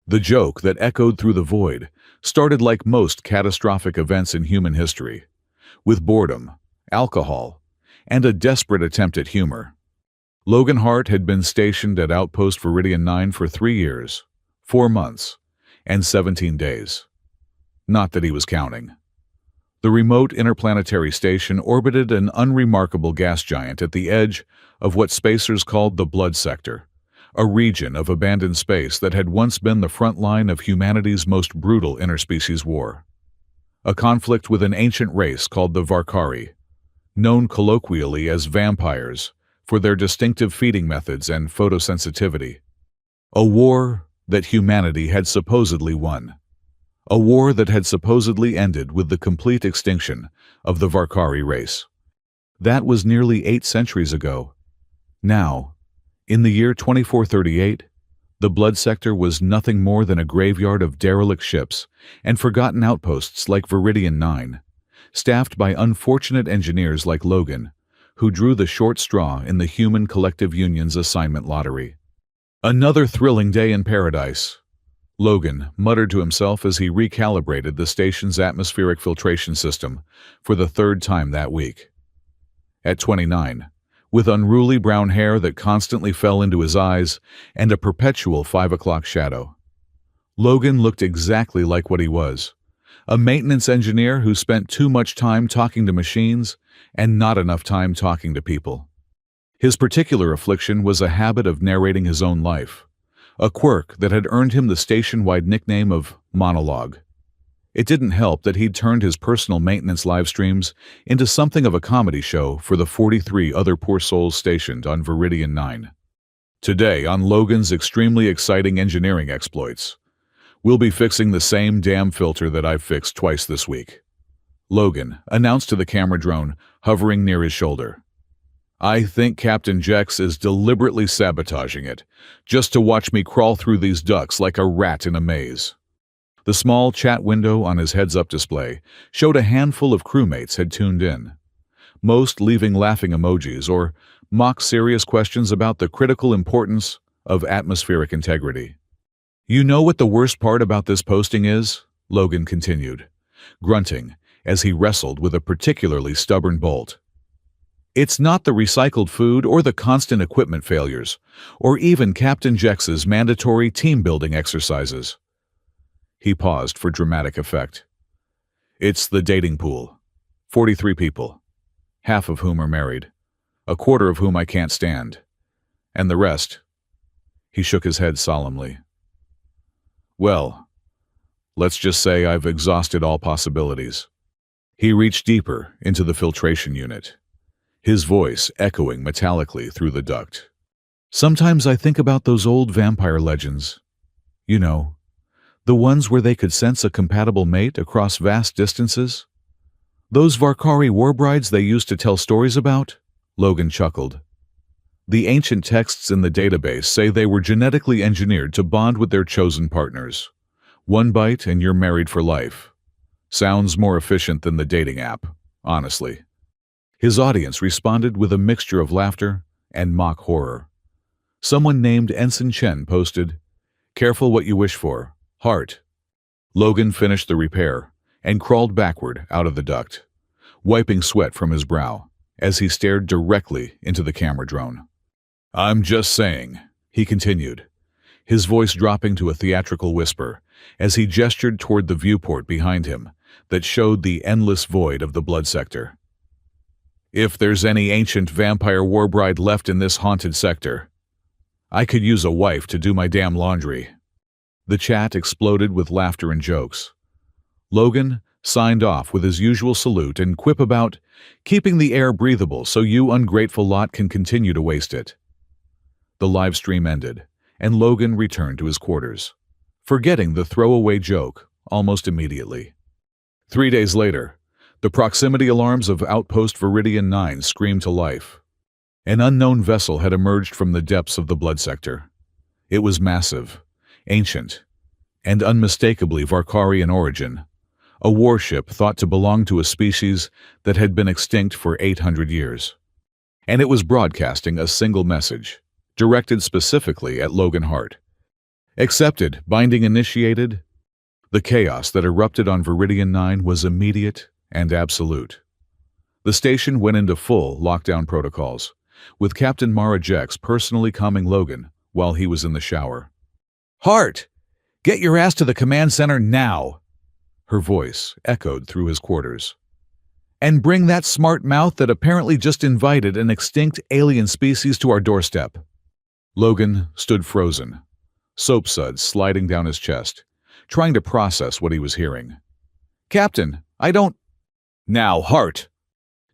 The joke that echoed through the void started like most catastrophic events in human history, with boredom, alcohol, and a desperate attempt at humor. Logan Hart had been stationed at Outpost Viridian 9 for 3 years, 4 months, and 17 days. Not that he was counting. The remote interplanetary station orbited an unremarkable gas giant at the edge of what spacers called the Blood Sector, a region of abandoned space that had once been the front line of humanity's most brutal interspecies war. A conflict with an ancient race called the Varkari, known colloquially as vampires for their distinctive feeding methods and photosensitivity. A war that humanity had supposedly won. A war that had supposedly ended with the complete extinction of the Varkari race. That was nearly 8 centuries ago. Now, in the year 2438, the Blood Sector was nothing more than a graveyard of derelict ships and forgotten outposts like Viridian 9, staffed by unfortunate engineers like Logan, who drew the short straw in the Human Collective Union's assignment lottery. Another thrilling day in paradise, Logan muttered to himself as he recalibrated the station's atmospheric filtration system for the 3rd time that week. At 29, with unruly brown hair that constantly fell into his eyes and a perpetual 5 o'clock shadow, Logan looked exactly like what he was, a maintenance engineer who spent too much time talking to machines and not enough time talking to people. His particular affliction was a habit of narrating his own life, a quirk that had earned him the station-wide nickname of Monologue. It didn't help that he'd turned his personal maintenance live streams into something of a comedy show for the 43 other poor souls stationed on Viridian 9. Today, on Logan's extremely exciting engineering exploits, we'll be fixing the same damn filter that I've fixed twice this week, Logan announced to the camera drone hovering near his shoulder. I think Captain Jex is deliberately sabotaging it, just to watch me crawl through these ducts like a rat in a maze. The small chat window on his heads-up display showed a handful of crewmates had tuned in, most leaving laughing emojis or mock-serious questions about the critical importance of atmospheric integrity. You know what the worst part about this posting is? Logan continued, grunting as he wrestled with a particularly stubborn bolt. It's not the recycled food or the constant equipment failures, or even Captain Jex's mandatory team-building exercises. He paused for dramatic effect. It's the dating pool. 43 people, half of whom are married, a quarter of whom I can't stand, and the rest. He shook his head solemnly. Well, let's just say I've exhausted all possibilities. He reached deeper into the filtration unit, his voice echoing metallically through the duct. Sometimes I think about those old vampire legends. You know, the ones where they could sense a compatible mate across vast distances? Those Varkari Warbrides they used to tell stories about? Logan chuckled. The ancient texts in the database say they were genetically engineered to bond with their chosen partners. 1 bite and you're married for life. Sounds more efficient than the dating app, honestly. His audience responded with a mixture of laughter and mock horror. Someone named Ensign Chen posted, "Careful what you wish for. Heart." Logan finished the repair and crawled backward out of the duct, wiping sweat from his brow as he stared directly into the camera drone. I'm just saying, he continued, his voice dropping to a theatrical whisper as he gestured toward the viewport behind him that showed the endless void of the Blood Sector. If there's any ancient vampire warbride left in this haunted sector, I could use a wife to do my damn laundry. The chat exploded with laughter and jokes. Logan signed off with his usual salute and quip about keeping the air breathable so you ungrateful lot can continue to waste it. The live stream ended, and Logan returned to his quarters, forgetting the throwaway joke almost immediately. 3 days later, the proximity alarms of Outpost Viridian 9 screamed to life. An unknown vessel had emerged from the depths of the Blood Sector. It was massive, ancient, and unmistakably Varkari in origin, a warship thought to belong to a species that had been extinct for 800 years. And it was broadcasting a single message, directed specifically at Logan Hart. Accepted. Binding initiated. The chaos that erupted on Viridian 9 was immediate and absolute. The station went into full lockdown protocols, with Captain Mara Jex personally calming Logan while he was in the shower. "Hart! Get your ass to the command center now!" Her voice echoed through his quarters. "And bring that smart mouth that apparently just invited an extinct alien species to our doorstep." Logan stood frozen, soap suds sliding down his chest, trying to process what he was hearing. "Captain, I don't—" "Now, Hart!"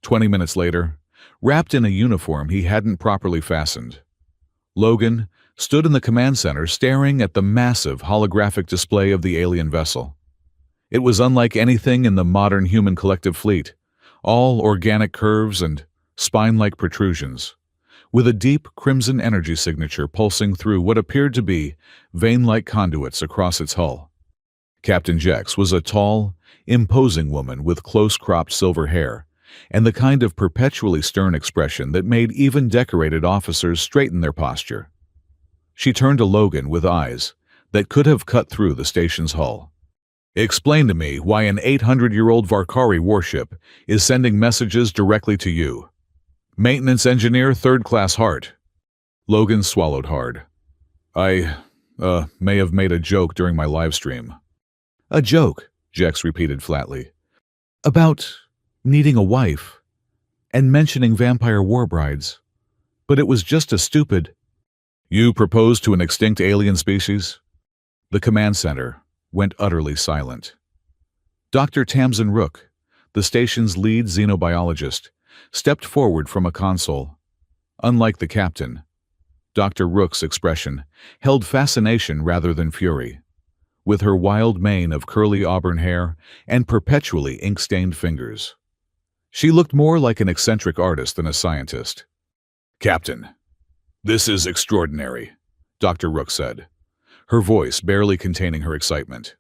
20 minutes later, wrapped in a uniform he hadn't properly fastened, Logan stood in the command center staring at the massive holographic display of the alien vessel. It was unlike anything in the modern human collective fleet, all organic curves and spine-like protrusions, with a deep crimson energy signature pulsing through what appeared to be vein-like conduits across its hull. Captain Jex was a tall, imposing woman with close-cropped silver hair and the kind of perpetually stern expression that made even decorated officers straighten their posture. She turned to Logan with eyes that could have cut through the station's hull. "Explain to me why an 800-year-old Varkari warship is sending messages directly to you. Maintenance engineer, third-class Hart." Logan swallowed hard. I may have made a joke during my live stream." "A joke," Jex repeated flatly. "About needing a wife and mentioning vampire warbrides. But it was just a stupid—" "You proposed to an extinct alien species?" The command center went utterly silent. Dr. Tamsin Rook, the station's lead xenobiologist, stepped forward from a console. Unlike the captain, Dr. Rook's expression held fascination rather than fury, with her wild mane of curly auburn hair and perpetually ink-stained fingers. She looked more like an eccentric artist than a scientist. "Captain, this is extraordinary," Dr. Rook said, her voice barely containing her excitement.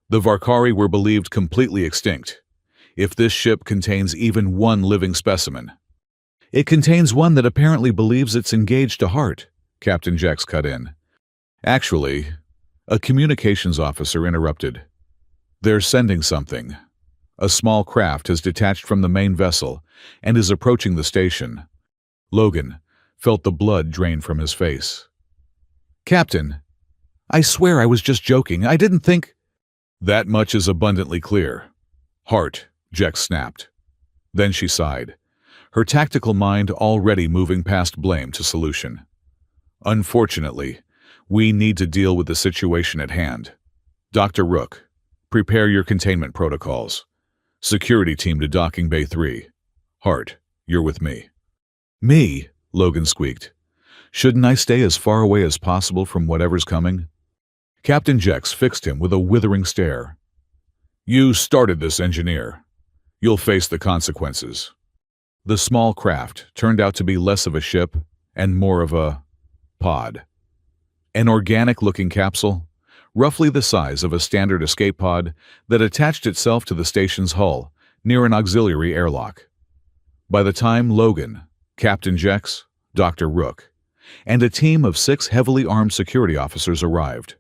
"The Varkari were believed completely extinct. If this ship contains even one living specimen—" "It contains one that apparently believes it's engaged to Hart," Captain Jex cut in. "Actually," a communications officer interrupted, "they're sending something. A small craft has detached from the main vessel and is approaching the station." Logan felt the blood drain from his face. "Captain, I swear I was just joking. I didn't think—" "That much is abundantly clear. Hart," Jex snapped. Then she sighed, her tactical mind already moving past blame to solution. "Unfortunately, we need to deal with the situation at hand. Dr. Rook, prepare your containment protocols. Security team to docking bay 3. Hart, you're with me." "Me?" Logan squeaked. "Shouldn't I stay as far away as possible from whatever's coming?" Captain Jex fixed him with a withering stare. "You started this, engineer. You'll face the consequences." The small craft turned out to be less of a ship and more of a pod. An organic-looking capsule, roughly the size of a standard escape pod, that attached itself to the station's hull near an auxiliary airlock. By the time Logan, Captain Jex, Dr. Rook, and a team of 6 heavily armed security officers arrived,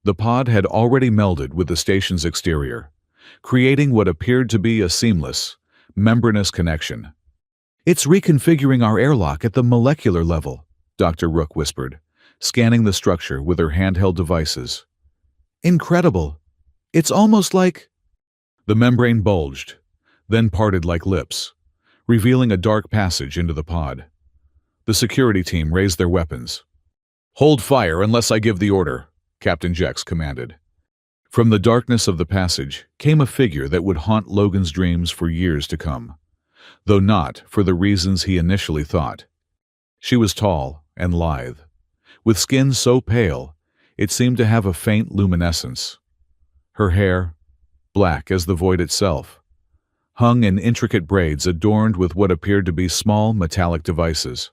the pod had already melded with the station's exterior, creating what appeared to be a seamless, membranous connection. "It's reconfiguring our airlock at the molecular level," Dr. Rook whispered, scanning the structure with her handheld devices. "Incredible. It's almost like—" The membrane bulged, then parted like lips, revealing a dark passage into the pod. The security team raised their weapons. "Hold fire unless I give the order," Captain Jex commanded. From the darkness of the passage came a figure that would haunt Logan's dreams for years to come, though not for the reasons he initially thought. She was tall and lithe, with skin so pale it seemed to have a faint luminescence. Her hair, black as the void itself, hung in intricate braids adorned with what appeared to be small metallic devices.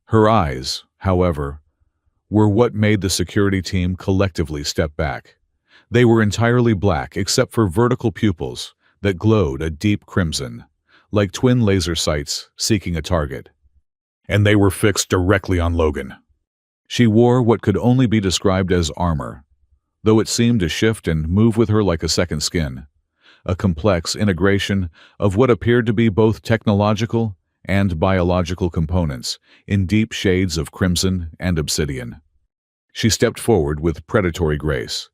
Her eyes, however, were what made the security team collectively step back. They were entirely black except for vertical pupils that glowed a deep crimson, like twin laser sights seeking a target. And they were fixed directly on Logan. She wore what could only be described as armor, though it seemed to shift and move with her like a second skin, a complex integration of what appeared to be both technological and biological components in deep shades of crimson and obsidian. She stepped forward with predatory grace,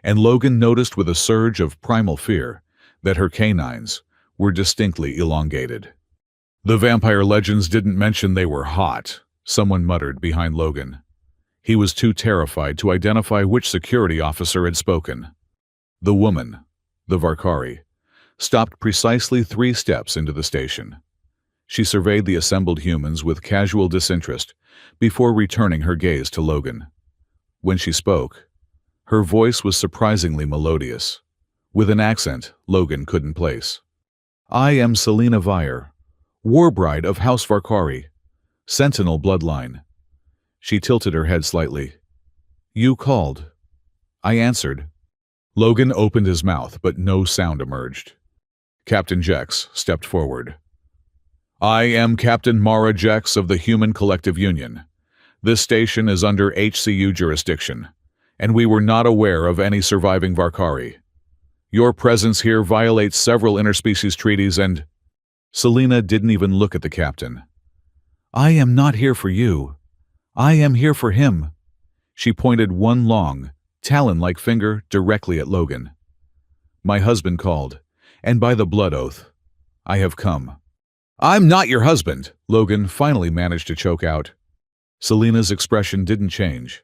and Logan noticed with a surge of primal fear that her canines were distinctly elongated. "The vampire legends didn't mention they were hot," someone muttered behind Logan. He was too terrified to identify which security officer had spoken. The woman, the Varkari, stopped precisely 3 steps into the station. She surveyed the assembled humans with casual disinterest before returning her gaze to Logan. When she spoke, her voice was surprisingly melodious, with an accent Logan couldn't place. "I am Selena Vire, Warbride of House Varkari, Sentinel bloodline." She tilted her head slightly. "You called." I answered. Logan opened his mouth, but no sound emerged. Captain Jex stepped forward. "I am Captain Mara Jex of the Human Collective Union. This station is under HCU jurisdiction, and we were not aware of any surviving Varkari. Your presence here violates several interspecies treaties and—" Selena didn't even look at the captain. "I am not here for you. I am here for him." She pointed one long, talon-like finger directly at Logan. "My husband called, and by the blood oath, I have come." "I'm not your husband," Logan finally managed to choke out. Selena's expression didn't change,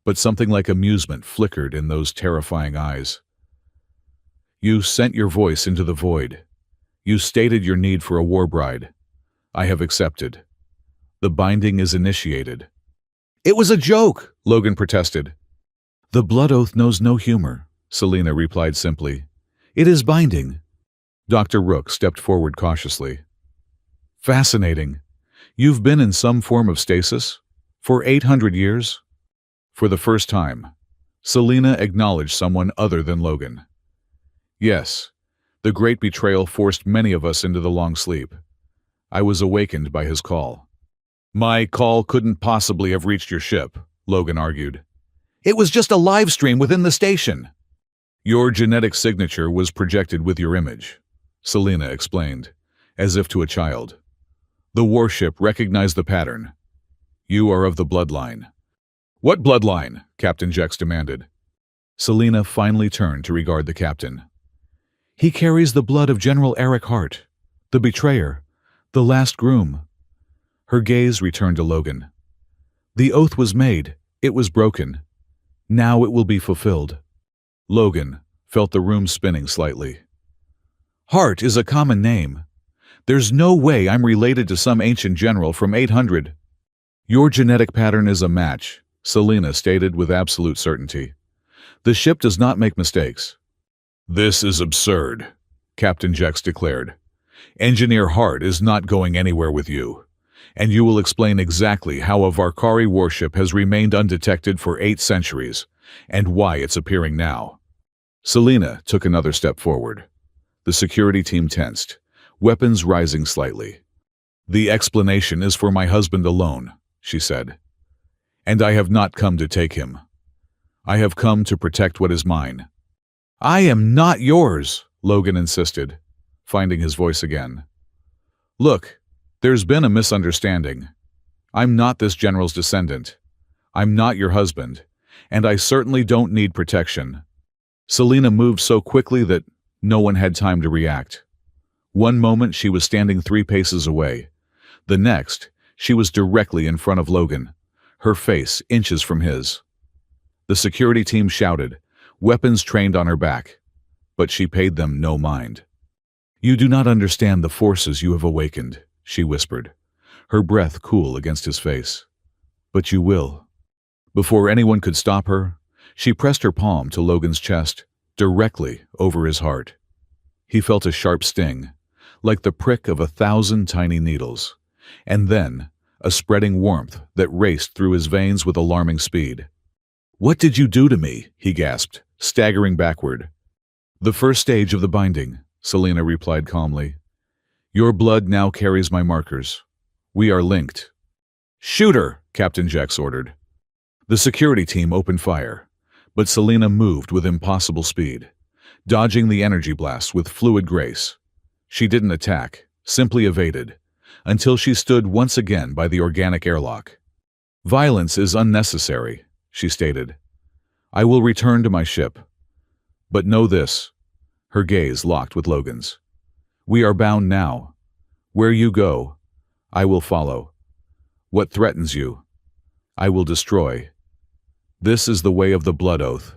but something like amusement flickered in those terrifying eyes. "You sent your voice into the void. You stated your need for a warbride. I have accepted. The binding is initiated." "It was a joke," Logan protested. "The blood oath knows no humor," Selena replied simply. "It is binding." Dr. Rook stepped forward cautiously. "Fascinating. You've been in some form of stasis? For 800 years?" For the first time, Selena acknowledged someone other than Logan. "Yes, the great betrayal forced many of us into the long sleep. I was awakened by his call." "My call couldn't possibly have reached your ship," Logan argued. "It was just a live stream within the station." "Your genetic signature was projected with your image," Selena explained, as if to a child. "The warship recognized the pattern. You are of the bloodline." "What bloodline?" Captain Jex demanded. Selena finally turned to regard the captain. "He carries the blood of General Eric Hart, the betrayer, the last groom." Her gaze returned to Logan. "The oath was made. It was broken. Now it will be fulfilled." Logan felt the room spinning slightly. "Hart is a common name. There's no way I'm related to some ancient general from 800. "Your genetic pattern is a match," Selena stated with absolute certainty. "The ship does not make mistakes." "This is absurd," Captain Jex declared. "Engineer Hart is not going anywhere with you, and you will explain exactly how a Varkari warship has remained undetected for 8 centuries, and why it's appearing now." Selena took another step forward. The security team tensed, weapons rising slightly. "The explanation is for my husband alone," she said. "And I have not come to take him. I have come to protect what is mine." "I am not yours," Logan insisted, finding his voice again. "Look, there's been a misunderstanding. I'm not this general's descendant. I'm not your husband, and I certainly don't need protection." Selena moved so quickly that no one had time to react. One moment she was standing 3 paces away. The next, she was directly in front of Logan, her face inches from his. The security team shouted, weapons trained on her back, but she paid them no mind. "You do not understand the forces you have awakened," she whispered, her breath cool against his face. "But you will." Before anyone could stop her, she pressed her palm to Logan's chest, directly over his heart. He felt a sharp sting, like the prick of 1,000 tiny needles, and then a spreading warmth that raced through his veins with alarming speed. "What did you do to me?" he gasped, staggering backward. "The first stage of the binding," Selena replied calmly. "Your blood now carries my markers. We are linked." "Shoot her," Captain Jex ordered. The security team opened fire, but Selena moved with impossible speed, dodging the energy blasts with fluid grace. She didn't attack, simply evaded, until she stood once again by the organic airlock. "Violence is unnecessary," she stated. "I will return to my ship. But know this," her gaze locked with Logan's. "We are bound now. Where you go, I will follow. What threatens you, I will destroy. This is the way of the blood oath."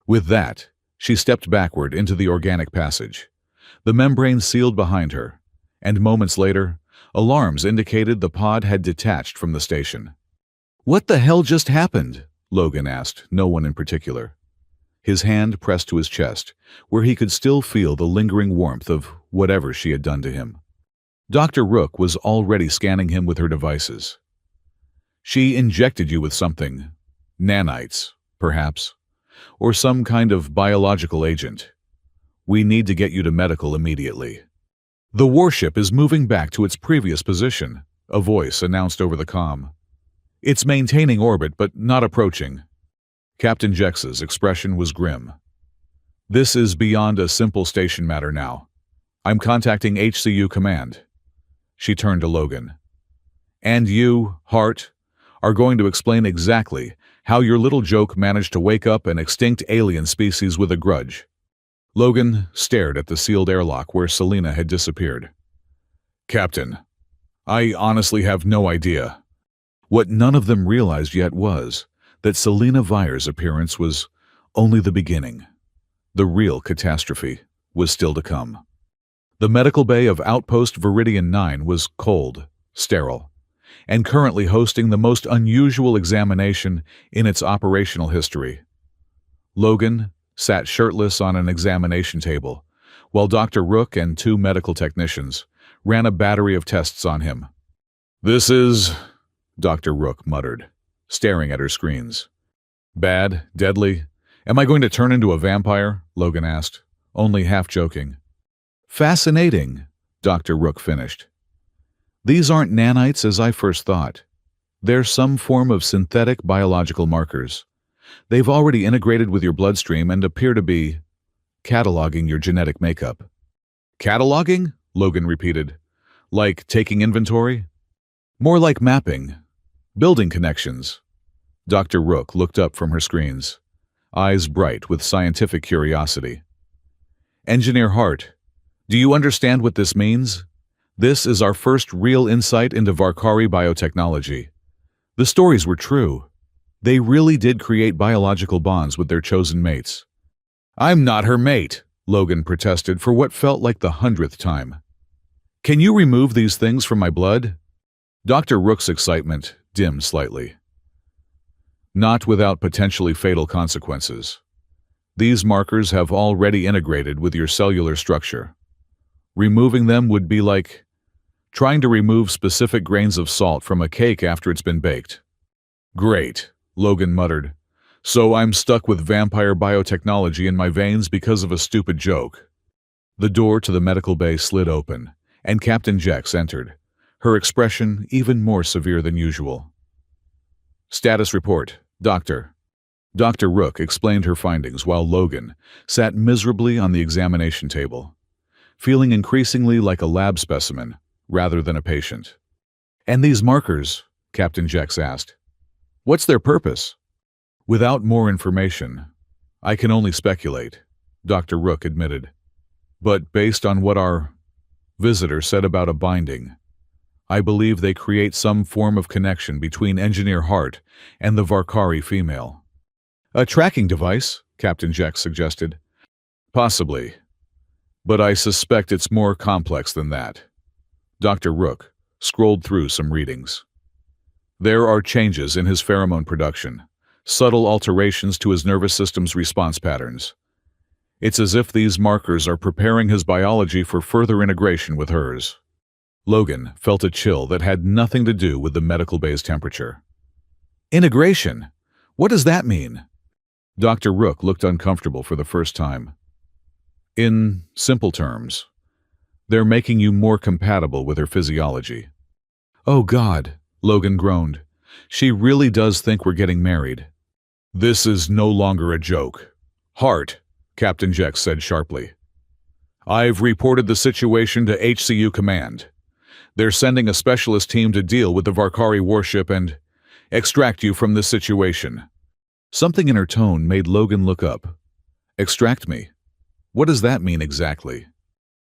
With that, she stepped backward into the organic passage. The membrane sealed behind her, and moments later, alarms indicated the pod had detached from the station. "What the hell just happened?" Logan asked, no one in particular. His hand pressed to his chest, where he could still feel the lingering warmth of whatever she had done to him. Dr. Rook was already scanning him with her devices. "She injected you with something. Nanites, perhaps. Or some kind of biological agent. We need to get you to medical immediately." "The warship is moving back to its previous position," a voice announced over the comm. "It's maintaining orbit, but not approaching." Captain Jex's expression was grim. "This is beyond a simple station matter now. I'm contacting HCU Command." She turned to Logan. "And you, Hart, are going to explain exactly how your little joke managed to wake up an extinct alien species with a grudge." Logan stared at the sealed airlock where Selena had disappeared. "Captain, I honestly have no idea." What none of them realized yet was that Selena Vire's appearance was only the beginning. The real catastrophe was still to come. The medical bay of Outpost Viridian 9 was cold, sterile, and currently hosting the most unusual examination in its operational history. Logan sat shirtless on an examination table, while Dr. Rook and two medical technicians ran a battery of tests on him. "This is," Dr. Rook muttered, staring at her screens. "Bad? Deadly? Am I going to turn into a vampire?" Logan asked, only half joking. "Fascinating," Dr. Rook finished. "These aren't nanites as I first thought. They're some form of synthetic biological markers. They've already integrated with your bloodstream and appear to be cataloging your genetic makeup." "Cataloging?" Logan repeated. "Like taking inventory?" "More like mapping. Building connections." Dr. Rook looked up from her screens, eyes bright with scientific curiosity. "Engineer Hart, do you understand what this means? This is our first real insight into Varkari biotechnology. The stories were true. They really did create biological bonds with their chosen mates." "I'm not her mate," Logan protested for what felt like the 100th time. "Can you remove these things from my blood?" Dr. Rook's excitement dimmed slightly. "Not without potentially fatal consequences. These markers have already integrated with your cellular structure. Removing them would be like trying to remove specific grains of salt from a cake after it's been baked." "Great," Logan muttered. "So I'm stuck with vampire biotechnology in my veins because of a stupid joke." The door to the medical bay slid open, and Captain Jex entered, her expression even more severe than usual. "Status report, Doctor." Dr. Rook explained her findings while Logan sat miserably on the examination table, feeling increasingly like a lab specimen rather than a patient. "And these markers?" Captain Jex asked. "What's their purpose?" "Without more information, I can only speculate," Dr. Rook admitted. "But based on what our visitor said about a binding, I believe they create some form of connection between Engineer Hart and the Varkari female." "A tracking device?" Captain Jex suggested. "Possibly. But I suspect it's more complex than that." Dr. Rook scrolled through some readings. "There are changes in his pheromone production, subtle alterations to his nervous system's response patterns. It's as if these markers are preparing his biology for further integration with hers." Logan felt a chill that had nothing to do with the medical bay's temperature. "Integration? What does that mean?" Dr. Rook looked uncomfortable for the first time. "In simple terms, they're making you more compatible with her physiology." "Oh God," Logan groaned. She really does think we're getting married. This is no longer a joke. Hart, Captain Jex said sharply. I've reported the situation to HCU Command. They're sending a specialist team to deal with the Varkari warship and extract you from this situation. Something in her tone made Logan look up. Extract me? What does that mean exactly?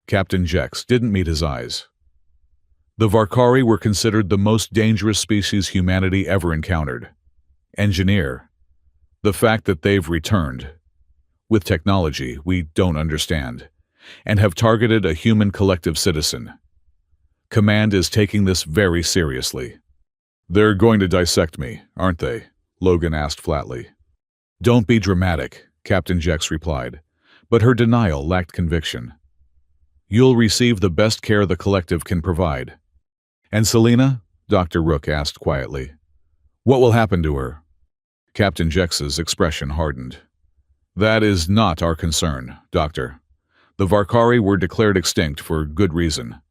Captain Jex didn't meet his eyes. The Varkari were considered the most dangerous species humanity ever encountered. Engineer. The fact that they've returned, with technology we don't understand, and have targeted a human collective citizen. Command is taking this very seriously. They're going to dissect me, aren't they? Logan asked flatly. Don't be dramatic, Captain Jex replied, but her denial lacked conviction. You'll receive the best care the collective can provide. And Selena? Dr. Rook asked quietly. What will happen to her? Captain Jex's expression hardened. That is not our concern, Doctor. The Varkari were declared extinct for good reason.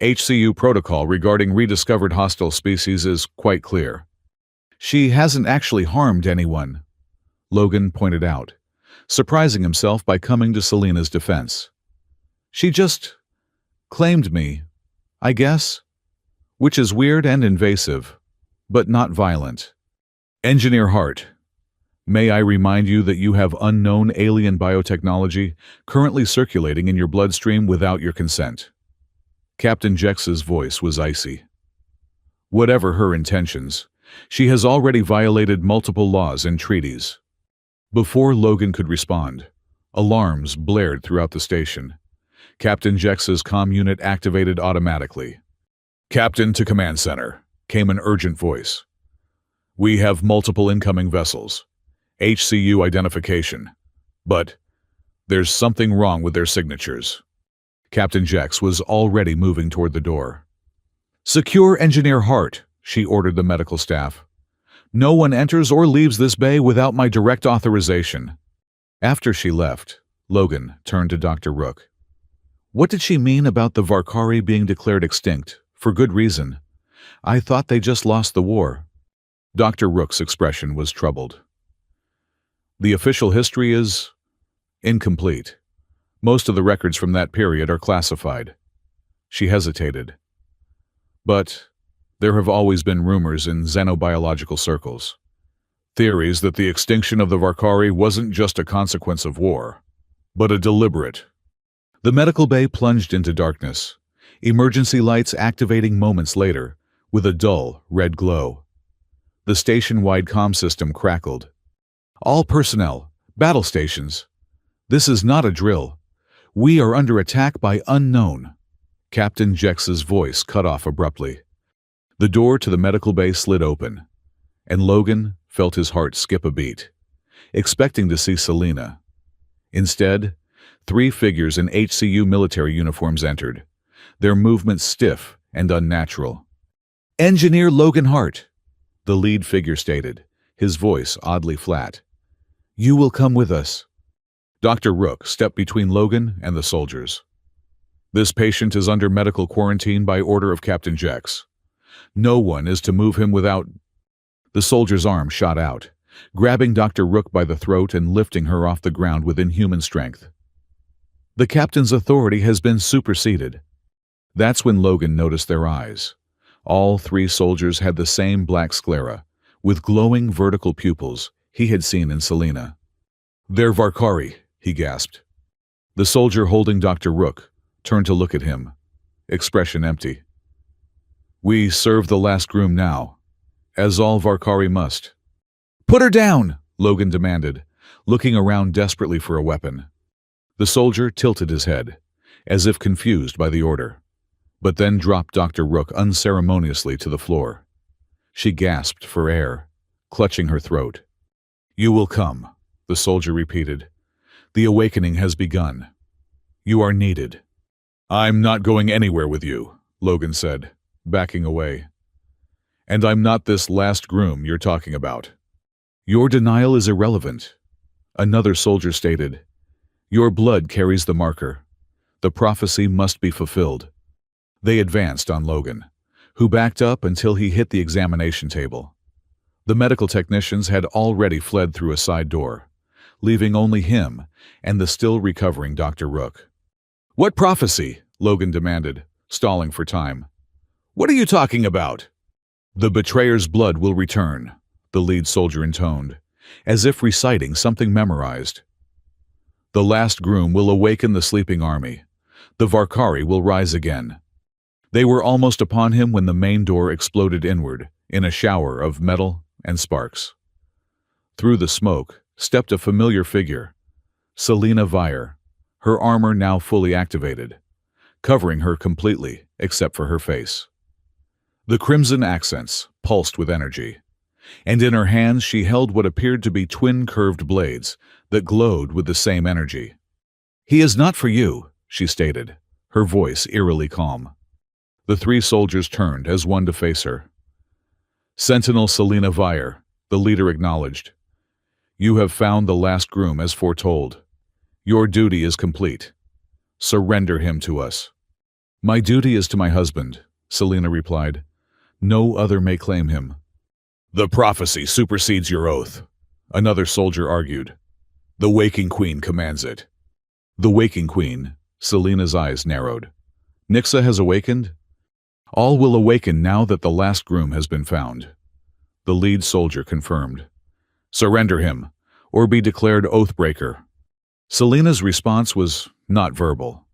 HCU protocol regarding rediscovered hostile species is quite clear. She hasn't actually harmed anyone, Logan pointed out, surprising himself by coming to Selena's defense. She just claimed me, I guess, which is weird and invasive, but not violent. Engineer Hart, may I remind you that you have unknown alien biotechnology currently circulating in your bloodstream without your consent. Captain Jex's voice was icy. Whatever her intentions, she has already violated multiple laws and treaties. Before Logan could respond, alarms blared throughout the station. Captain Jex's comm unit activated automatically. Captain to Command Center, came an urgent voice. We have multiple incoming vessels. HCU identification. But there's something wrong with their signatures. Captain Jex was already moving toward the door. Secure Engineer Hart, she ordered the medical staff. No one enters or leaves this bay without my direct authorization. After she left, Logan turned to Dr. Rook. What did she mean about the Varkari being declared extinct, for good reason? I thought they just lost the war. Dr. Rook's expression was troubled. The official history is incomplete. Most of the records from that period are classified. She hesitated. But there have always been rumors in xenobiological circles. Theories that the extinction of the Varkari wasn't just a consequence of war, but a deliberate. The medical bay plunged into darkness, emergency lights activating moments later with a dull red glow. The station-wide comm system crackled. All personnel, battle stations. This is not a drill. We are under attack by unknown. Captain Jex's voice cut off abruptly. The door to the medical bay slid open, and Logan felt his heart skip a beat, expecting to see Selena. Instead, 3 figures in HCU military uniforms entered, their movements stiff and unnatural. Engineer Logan Hart, the lead figure stated, his voice oddly flat. You will come with us. Dr. Rook stepped between Logan and the soldiers. This patient is under medical quarantine by order of Captain Jex. No one is to move him without... The soldier's arm shot out, grabbing Dr. Rook by the throat and lifting her off the ground with inhuman strength. The captain's authority has been superseded. That's when Logan noticed their eyes. All 3 soldiers had the same black sclera, with glowing vertical pupils he had seen in Selena. They're Varkari, he gasped. The soldier holding Dr. Rook turned to look at him, expression empty. We serve the last groom now, as all Varkari must. Put her down, Logan demanded, looking around desperately for a weapon. The soldier tilted his head, as if confused by the order, but then dropped Dr. Rook unceremoniously to the floor. She gasped for air, clutching her throat. You will come, the soldier repeated. The awakening has begun. You are needed. I'm not going anywhere with you, Logan said, backing away. And I'm not this last groom you're talking about. Your denial is irrelevant, another soldier stated. Your blood carries the marker. The prophecy must be fulfilled. They advanced on Logan, who backed up until he hit the examination table. The medical technicians had already fled through a side door, leaving only him and the still recovering Dr. Rook. "What prophecy?" Logan demanded, stalling for time. "What are you talking about?" "The betrayer's blood will return," the lead soldier intoned, as if reciting something memorized. "The last groom will awaken the sleeping army. The Varkari will rise again." They were almost upon him when the main door exploded inward, in a shower of metal and sparks. Through the smoke stepped a familiar figure, Selena Vire, her armor now fully activated, covering her completely except for her face. The crimson accents pulsed with energy, and in her hands she held what appeared to be twin curved blades that glowed with the same energy. "He is not for you," she stated, her voice eerily calm. The three soldiers turned as one to face her. "Sentinel Selena Vire," the leader acknowledged. "You have found the last groom as foretold. Your duty is complete. Surrender him to us." "My duty is to my husband," Selena replied. "No other may claim him." "The prophecy supersedes your oath," another soldier argued. "The Waking Queen commands it." "The Waking Queen," Selena's eyes narrowed. "Nixa has awakened?" "All will awaken now that the last groom has been found," the lead soldier confirmed. "Surrender him, or be declared oathbreaker." Selena's response was not verbal.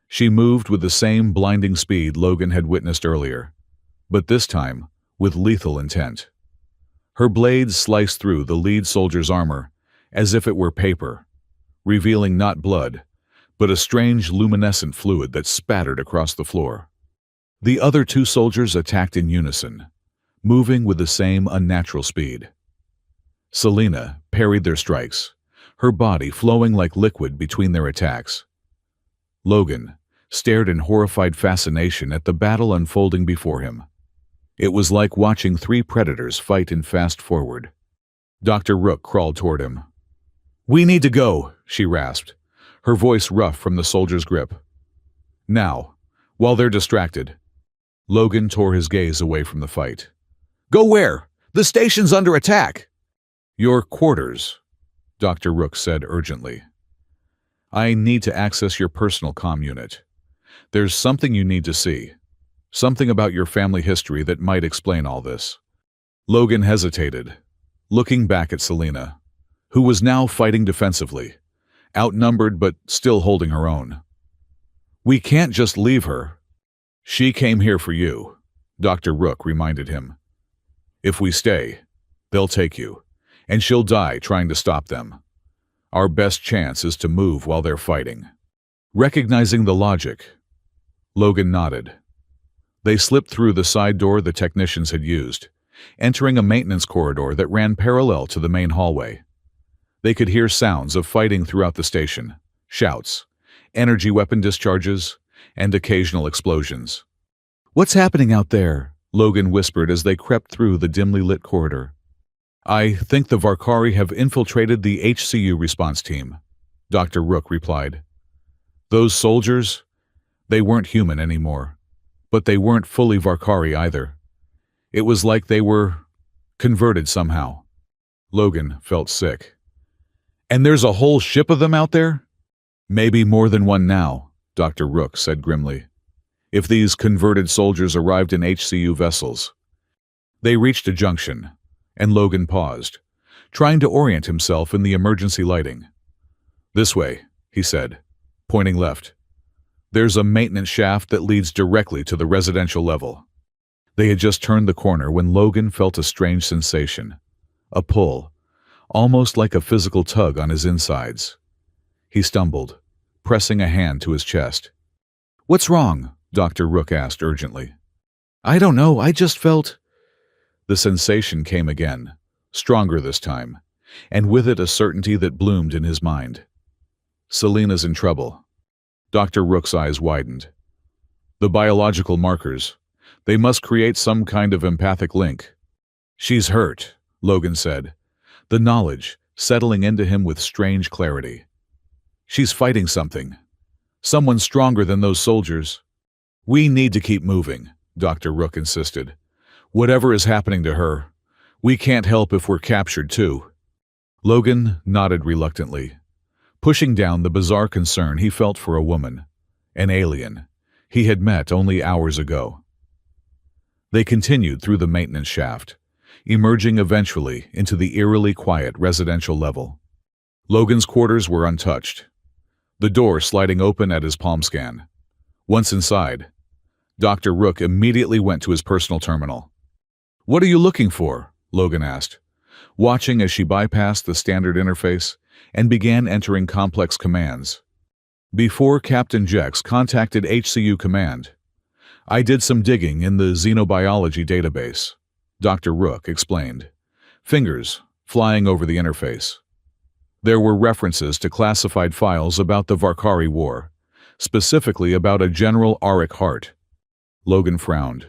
She moved with the same blinding speed Logan had witnessed earlier, but this time with lethal intent. Her blades sliced through the lead soldier's armor as if it were paper, revealing not blood, but a strange luminescent fluid that spattered across the floor. The other two soldiers attacked in unison, moving with the same unnatural speed. Selena parried their strikes, her body flowing like liquid between their attacks. Logan stared in horrified fascination at the battle unfolding before him. It was like watching three predators fight in fast forward. Dr. Rook crawled toward him. "We need to go," she rasped, her voice rough from the soldier's grip. "Now, while they're distracted." Logan tore his gaze away from the fight. "Go where? The station's under attack!" "Your quarters," Dr. Rook said urgently. "I need to access your personal comm unit. There's something you need to see. Something about your family history that might explain all this." Logan hesitated, looking back at Selena, who was now fighting defensively, outnumbered but still holding her own. "We can't just leave her." "She came here for you," Dr. Rook reminded him. "If we stay, they'll take you, and she'll die trying to stop them. Our best chance is to move while they're fighting." Recognizing the logic, Logan nodded. They slipped through the side door the technicians had used, entering a maintenance corridor that ran parallel to the main hallway. They could hear sounds of fighting throughout the station, shouts, energy weapon discharges, and occasional explosions. "What's happening out there?" Logan whispered as they crept through the dimly lit corridor. "I think the Varkari have infiltrated the HCU response team," Dr. Rook replied. "Those soldiers, they weren't human anymore, but they weren't fully Varkari either. It was like they were converted somehow." Logan felt sick. "And there's a whole ship of them out there?" "Maybe more than one now," Dr. Rook said grimly. "If these converted soldiers arrived in HCU vessels." They reached a junction, and Logan paused, trying to orient himself in the emergency lighting. "This way," he said, pointing left. "There's a maintenance shaft that leads directly to the residential level." They had just turned the corner when Logan felt a strange sensation, a pull, almost like a physical tug on his insides. He stumbled, pressing a hand to his chest. "What's wrong?" Dr. Rook asked urgently. "I don't know, I just felt—" The sensation came again, stronger this time, and with it a certainty that bloomed in his mind. Selena's in trouble. Dr. Rook's eyes widened. "The biological markers. They must create some kind of empathic link." "She's hurt," Logan said, the knowledge settling into him with strange clarity. "She's fighting something. Someone stronger than those soldiers." "We need to keep moving," Dr. Rook insisted. "Whatever is happening to her, We can't help if we're captured too. Logan nodded reluctantly, pushing down the bizarre concern he felt for a woman, an alien, he had met only hours ago. They continued through the maintenance shaft, emerging eventually into the eerily quiet residential level. Logan's quarters were untouched, the door sliding open at his palm scan. Once inside, Dr. Rook immediately went to his personal terminal. "What are you looking for?" Logan asked, watching as she bypassed the standard interface and began entering complex commands. Before Captain Jex contacted HCU Command, "I did some digging in the xenobiology database," Dr. Rook explained, fingers flying over the interface. There were references to classified files about the Varkari War, specifically about a General Arik Hart. Logan frowned.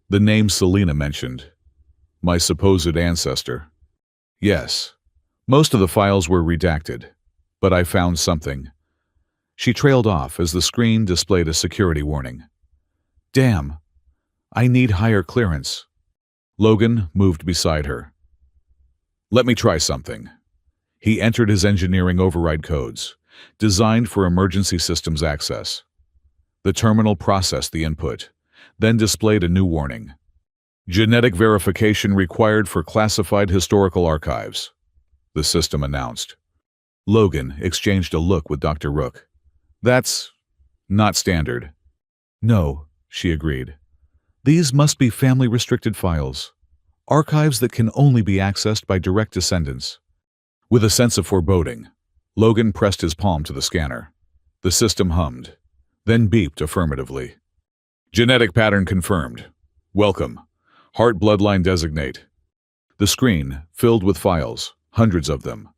The name Selena mentioned. My supposed ancestor. Yes, most of the files were redacted, but I found something. She trailed off as the screen displayed a security warning. Damn, I need higher clearance. Logan moved beside her. Let me try something. He entered his engineering override codes, designed for emergency systems access. The terminal processed the input, then displayed a new warning. Genetic verification required for classified historical archives, the system announced. Logan exchanged a look with Dr. Rook. That's not standard. No, she agreed. These must be family-restricted files, archives that can only be accessed by direct descendants. With a sense of foreboding, Logan pressed his palm to the scanner. The system hummed, then beeped affirmatively. Genetic pattern confirmed. Welcome. Heart bloodline designate. The screen filled with files, hundreds of them,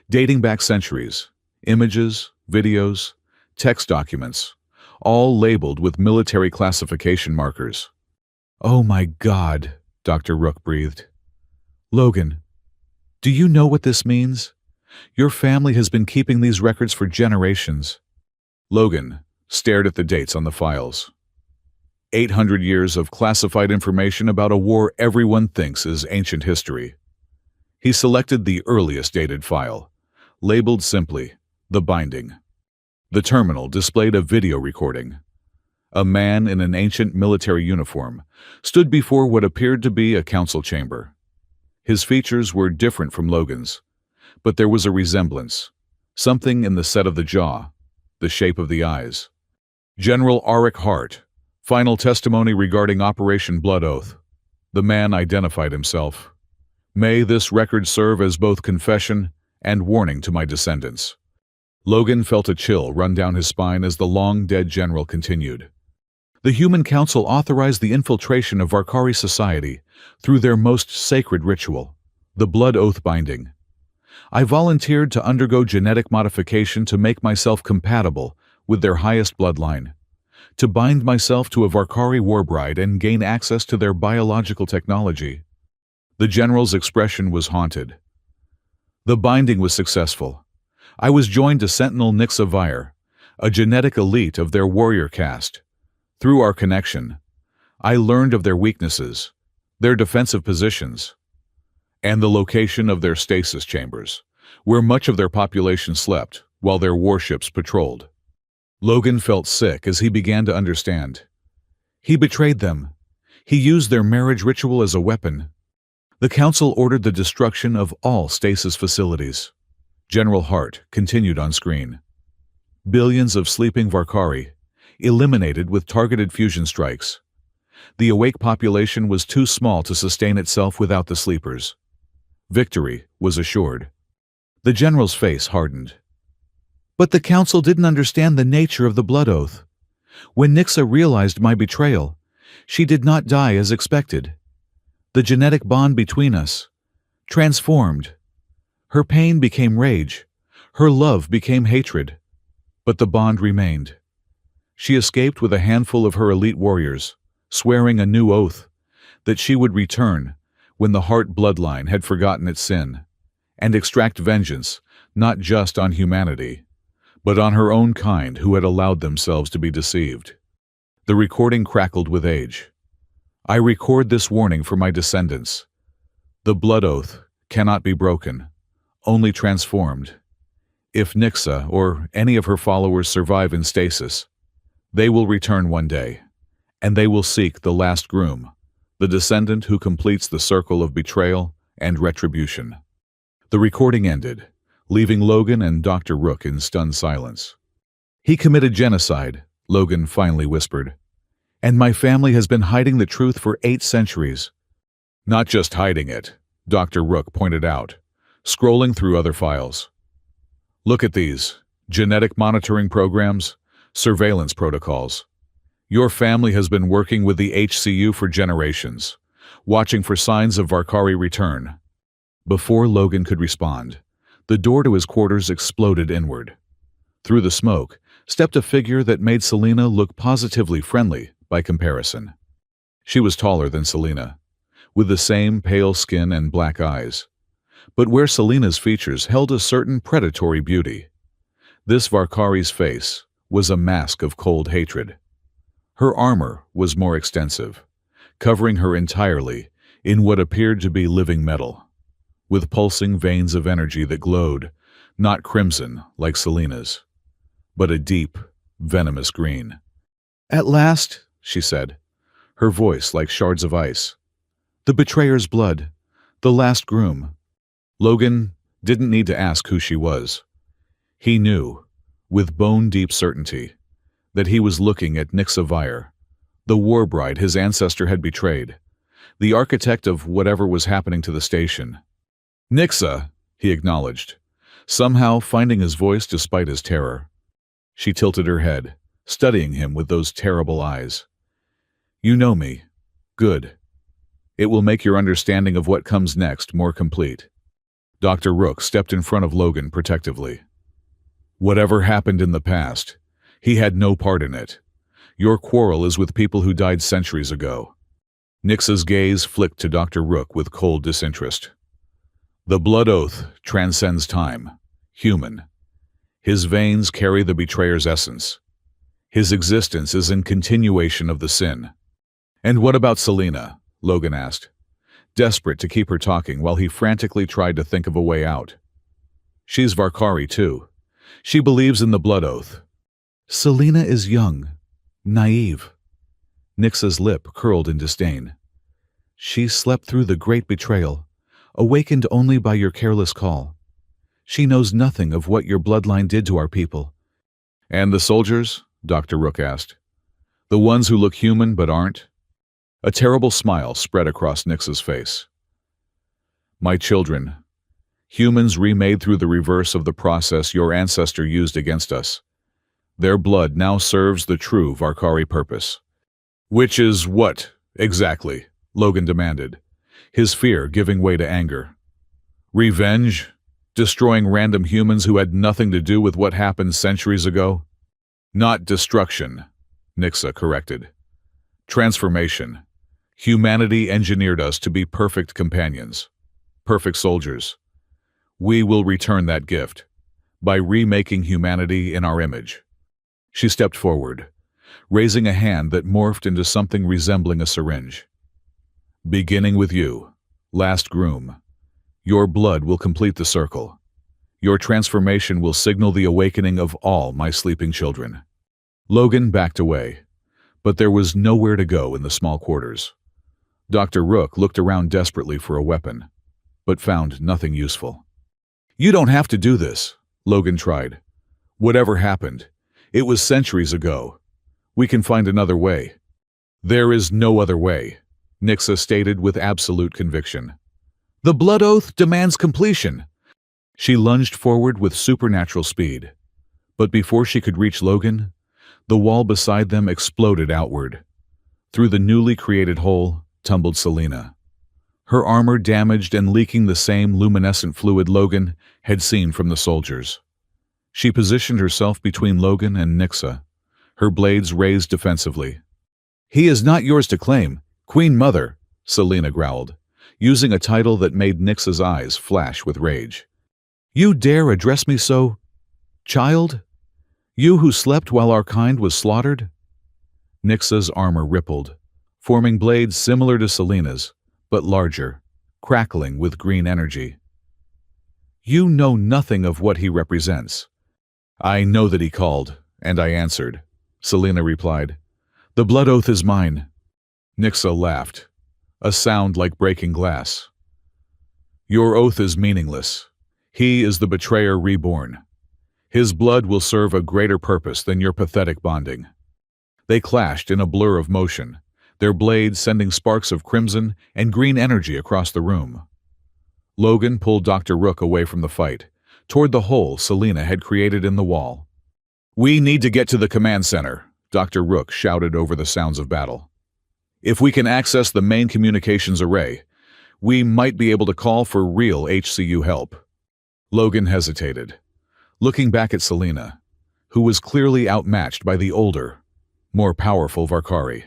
dating back centuries, images, videos, text documents, all labeled with military classification markers. Oh my God, Dr. Rook breathed. Logan, do you know what this means? Your family has been keeping these records for generations. Logan stared at the dates on the files. 800 years of classified information about a war everyone thinks is ancient history. He selected the earliest dated file, labeled simply, The Binding. The terminal displayed a video recording. A man in an ancient military uniform stood before what appeared to be a council chamber. His features were different from Logan's, but there was a resemblance, something in the set of the jaw, the shape of the eyes. General Arik Hart, final testimony regarding Operation Blood Oath. The man identified himself. May this record serve as both confession and warning to my descendants. Logan felt a chill run down his spine as the long-dead general continued. The Human Council authorized the infiltration of Varkari society through their most sacred ritual, the Blood Oath Binding. I volunteered to undergo genetic modification to make myself compatible with their highest bloodline, to bind myself to a Varkari Warbride and gain access to their biological technology. The general's expression was haunted. The binding was successful. I was joined to Sentinel X-SciFi, a genetic elite of their warrior caste. Through our connection, I learned of their weaknesses, their defensive positions, and the location of their stasis chambers, where much of their population slept while their warships patrolled. Logan felt sick as he began to understand. He betrayed them. He used their marriage ritual as a weapon. The Council ordered the destruction of all stasis facilities. General Hart continued on screen. Billions of sleeping Varkari, eliminated with targeted fusion strikes. The awake population was too small to sustain itself without the sleepers. Victory was assured. The general's face hardened. But the Council didn't understand the nature of the blood oath. When Nixa realized my betrayal, she did not die as expected. The genetic bond between us transformed. Her pain became rage. Her love became hatred. But the bond remained. She escaped with a handful of her elite warriors, swearing a new oath that she would return when the Hart bloodline had forgotten its sin, and extract vengeance not just on humanity, but on her own kind who had allowed themselves to be deceived. The recording crackled with age. I record this warning for my descendants. The blood oath cannot be broken, only transformed. If Nixa or any of her followers survive in stasis, they will return one day, and they will seek the last groom, the descendant who completes the circle of betrayal and retribution. The recording ended, leaving Logan and Dr. Rook in stunned silence. He committed genocide, Logan finally whispered. And my family has been hiding the truth for 8 centuries. Not just hiding it, Dr. Rook pointed out, scrolling through other files. Look at these: genetic monitoring programs, surveillance protocols. Your family has been working with the HCU for generations, watching for signs of Varkari return. Before Logan could respond, the door to his quarters exploded inward. Through the smoke stepped a figure that made Selena look positively friendly by comparison. She was taller than Selena, with the same pale skin and black eyes. But where Selena's features held a certain predatory beauty, this Varkari's face was a mask of cold hatred. Her armor was more extensive, covering her entirely in what appeared to be living metal, with pulsing veins of energy that glowed, not crimson like Selena's, but a deep, venomous green. "At last," she said, her voice like shards of ice. "The betrayer's blood, the last groom." Logan didn't need to ask who she was. He knew, with bone-deep certainty, that he was looking at X-SciFi, the Warbride his ancestor had betrayed, the architect of whatever was happening to the station. "Nixa," he acknowledged, somehow finding his voice despite his terror. She tilted her head, studying him with those terrible eyes. "You know me. Good. It will make your understanding of what comes next more complete." Dr. Rook stepped in front of Logan protectively. "Whatever happened in the past, he had no part in it. Your quarrel is with people who died centuries ago." Nixa's gaze flicked to Dr. Rook with cold disinterest. "The blood oath transcends time, human. His veins carry the betrayer's essence. His existence is in continuation of the sin." "And what about Selena?" Logan asked, desperate to keep her talking while he frantically tried to think of a way out. "She's Varkari, too. She believes in the blood oath." "Selena is young, naive." Nixa's lip curled in disdain. "She slept through the great betrayal, awakened only by your careless call. She knows nothing of what your bloodline did to our people." "And the soldiers?" Dr. Rook asked. "The ones who look human but aren't?" A terrible smile spread across Nixa's face. "My children, humans remade through the reverse of the process your ancestor used against us. Their blood now serves the true Varkari purpose." "Which is what, exactly?" Logan demanded, his fear giving way to anger. "Revenge? Destroying random humans who had nothing to do with what happened centuries ago?" "Not destruction," Nixa corrected. "Transformation. Humanity engineered us to be perfect companions, perfect soldiers. We will return that gift by remaking humanity in our image." She stepped forward, raising a hand that morphed into something resembling a syringe. "Beginning with you, last groom. Your blood will complete the circle. Your transformation will signal the awakening of all my sleeping children." Logan backed away, but there was nowhere to go in the small quarters. Dr. Rook looked around desperately for a weapon, but found nothing useful. "You don't have to do this," Logan tried. "Whatever happened, it was centuries ago. We can find another way." "There is no other way," Nixa stated with absolute conviction. "The blood oath demands completion." She lunged forward with supernatural speed, but before she could reach Logan, the wall beside them exploded outward. Through the newly created hole tumbled Selena, her armor damaged and leaking the same luminescent fluid Logan had seen from the soldiers. She positioned herself between Logan and Nixa, her blades raised defensively. "He is not yours to claim, Queen Mother," Selena growled, using a title that made Nixa's eyes flash with rage. "You dare address me so, child? You who slept while our kind was slaughtered?" Nixa's armor rippled, forming blades similar to Selena's, but larger, crackling with green energy. "You know nothing of what he represents." "I know that he called, and I answered," Selena replied. "The blood oath is mine." Nixa laughed, a sound like breaking glass. "Your oath is meaningless. He is the betrayer reborn. His blood will serve a greater purpose than your pathetic bonding." They clashed in a blur of motion, their blades sending sparks of crimson and green energy across the room. Logan pulled Dr. Rook away from the fight, toward the hole Selena had created in the wall. "We need to get to the command center," Dr. Rook shouted over the sounds of battle. "If we can access the main communications array, we might be able to call for real HCU help." Logan hesitated, looking back at Selena, who was clearly outmatched by the older, more powerful Varkari.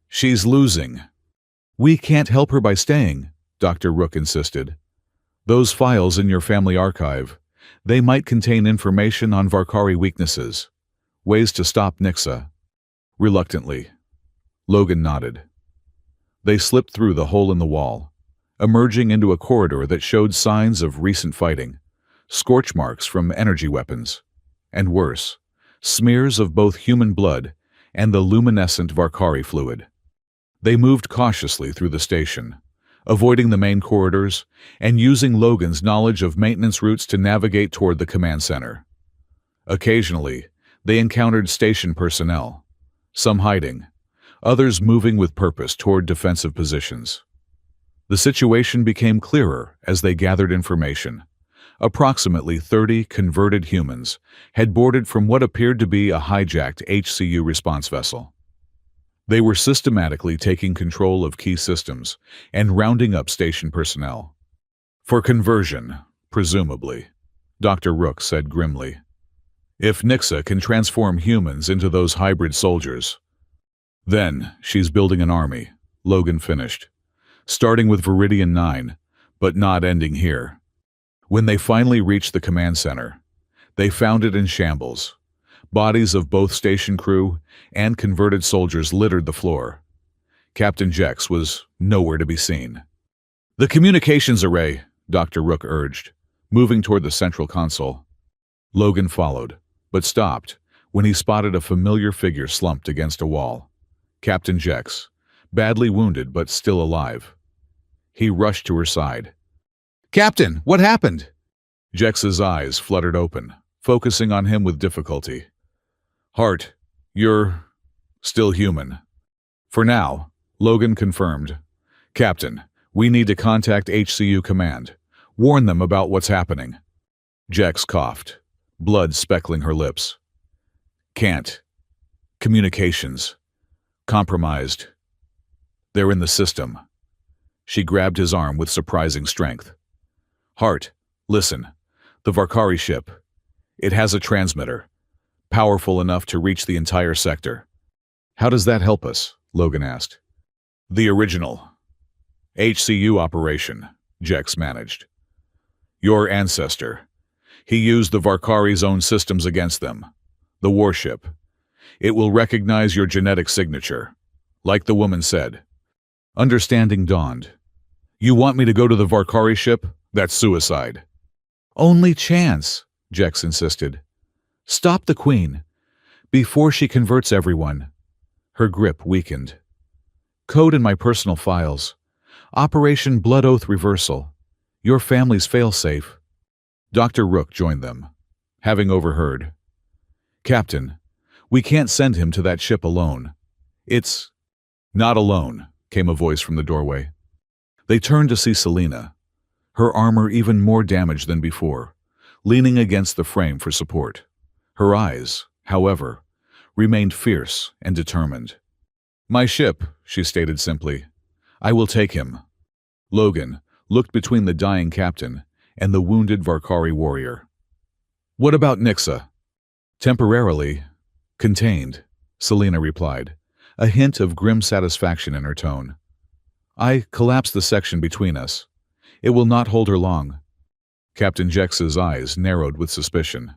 "She's losing." "We can't help her by staying," Dr. Rook insisted. "Those files in your family archive, they might contain information on Varkari weaknesses, ways to stop Nixa." Reluctantly, Logan nodded. They slipped through the hole in the wall, emerging into a corridor that showed signs of recent fighting, scorch marks from energy weapons, and worse, smears of both human blood and the luminescent Varkari fluid. They moved cautiously through the station, avoiding the main corridors and using Logan's knowledge of maintenance routes to navigate toward the command center. Occasionally, they encountered station personnel, some hiding, others moving with purpose toward defensive positions. The situation became clearer as they gathered information. Approximately 30 converted humans had boarded from what appeared to be a hijacked HCU response vessel. They were systematically taking control of key systems and rounding up station personnel. "For conversion, presumably," Dr. Rook said grimly. "If Nixa can transform humans into those hybrid soldiers, then she's building an army," Logan finished, "starting with Viridian 9, but not ending here." When they finally reached the command center, they found it in shambles. Bodies of both station crew and converted soldiers littered the floor. Captain Jex was nowhere to be seen. "The communications array," Dr. Rook urged, moving toward the central console. Logan followed, but stopped when he spotted a familiar figure slumped against a wall. Captain Jex, badly wounded but still alive. He rushed to her side. "Captain, what happened?" Jex's eyes fluttered open, focusing on him with difficulty. "Hart, you're still human." "For now," Logan confirmed. "Captain, we need to contact HCU Command. Warn them about what's happening." Jex coughed, blood speckling her lips. "Can't. Communications. Compromised. They're in the system." She grabbed his arm with surprising strength. "Hart, listen. The Varkari ship. It has a transmitter, powerful enough to reach the entire sector." "How does that help us?" Logan asked. "The original HCU operation," Jex managed. "Your ancestor. He used the Varkari's own systems against them. The warship. It will recognize your genetic signature, like the woman said." Understanding dawned. "You want me to go to the Varkari ship? That's suicide." "Only chance," Jex insisted. "Stop the Queen, before she converts everyone." Her grip weakened. "Code in my personal files. Operation Blood Oath Reversal. Your family's failsafe." Dr. Rook joined them, having overheard. "Captain, we can't send him to that ship alone. It's—" "Not alone," came a voice from the doorway. They turned to see Selena, her armor even more damaged than before, leaning against the frame for support. Her eyes, however, remained fierce and determined. "My ship," she stated simply. "I will take him." Logan looked between the dying captain and the wounded Varkari warrior. "What about Nixa?" "Temporarily contained," Selena replied, a hint of grim satisfaction in her tone. "I collapsed the section between us. It will not hold her long." Captain Jex's eyes narrowed with suspicion.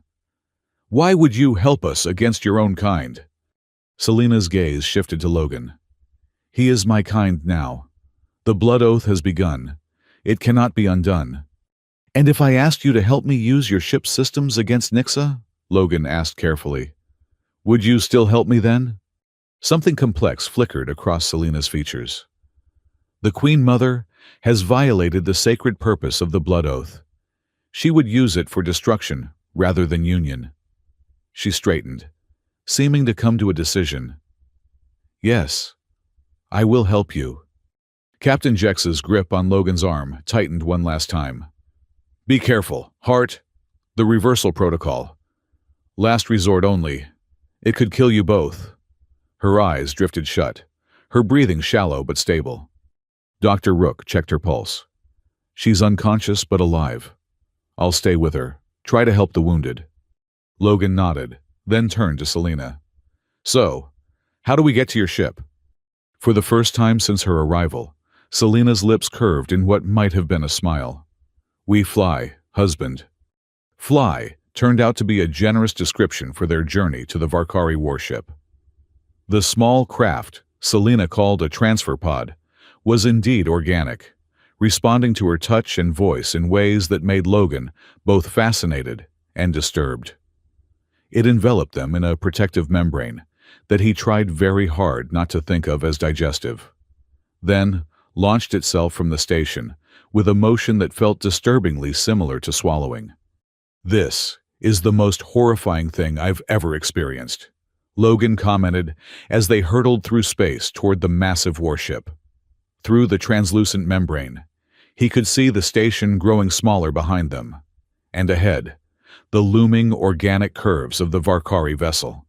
"Why would you help us against your own kind?" Selena's gaze shifted to Logan. "He is my kind now. The blood oath has begun, It cannot be undone. And if I asked you to help me use your ship's systems against Nixa? Logan asked carefully. Would you still help me then? Something complex flickered across Selena's features. The Queen Mother has violated the sacred purpose of the Blood Oath. She would use it for destruction rather than union. She straightened, seeming to come to a decision. Yes, I will help you. Captain Jex's grip on Logan's arm tightened one last time. Be careful, Hart. The reversal protocol. Last resort only. It could kill you both. Her eyes drifted shut, her breathing shallow but stable. Dr. Rook checked her pulse. She's unconscious but alive. I'll stay with her. Try to help the wounded. Logan nodded, then turned to Selena. So, how do we get to your ship? For the first time since her arrival, Selena's lips curved in what might have been a smile. We fly, husband. Fly turned out to be a generous description for their journey to the Varkari warship. The small craft, Selena called a transfer pod, was indeed organic, responding to her touch and voice in ways that made Logan both fascinated and disturbed. It enveloped them in a protective membrane that he tried very hard not to think of as digestive. Then launched itself from the station with a motion that felt disturbingly similar to swallowing. This is the most horrifying thing I've ever experienced, Logan commented as they hurtled through space toward the massive warship. Through the translucent membrane, he could see the station growing smaller behind them, and ahead, the looming organic curves of the Varkari vessel.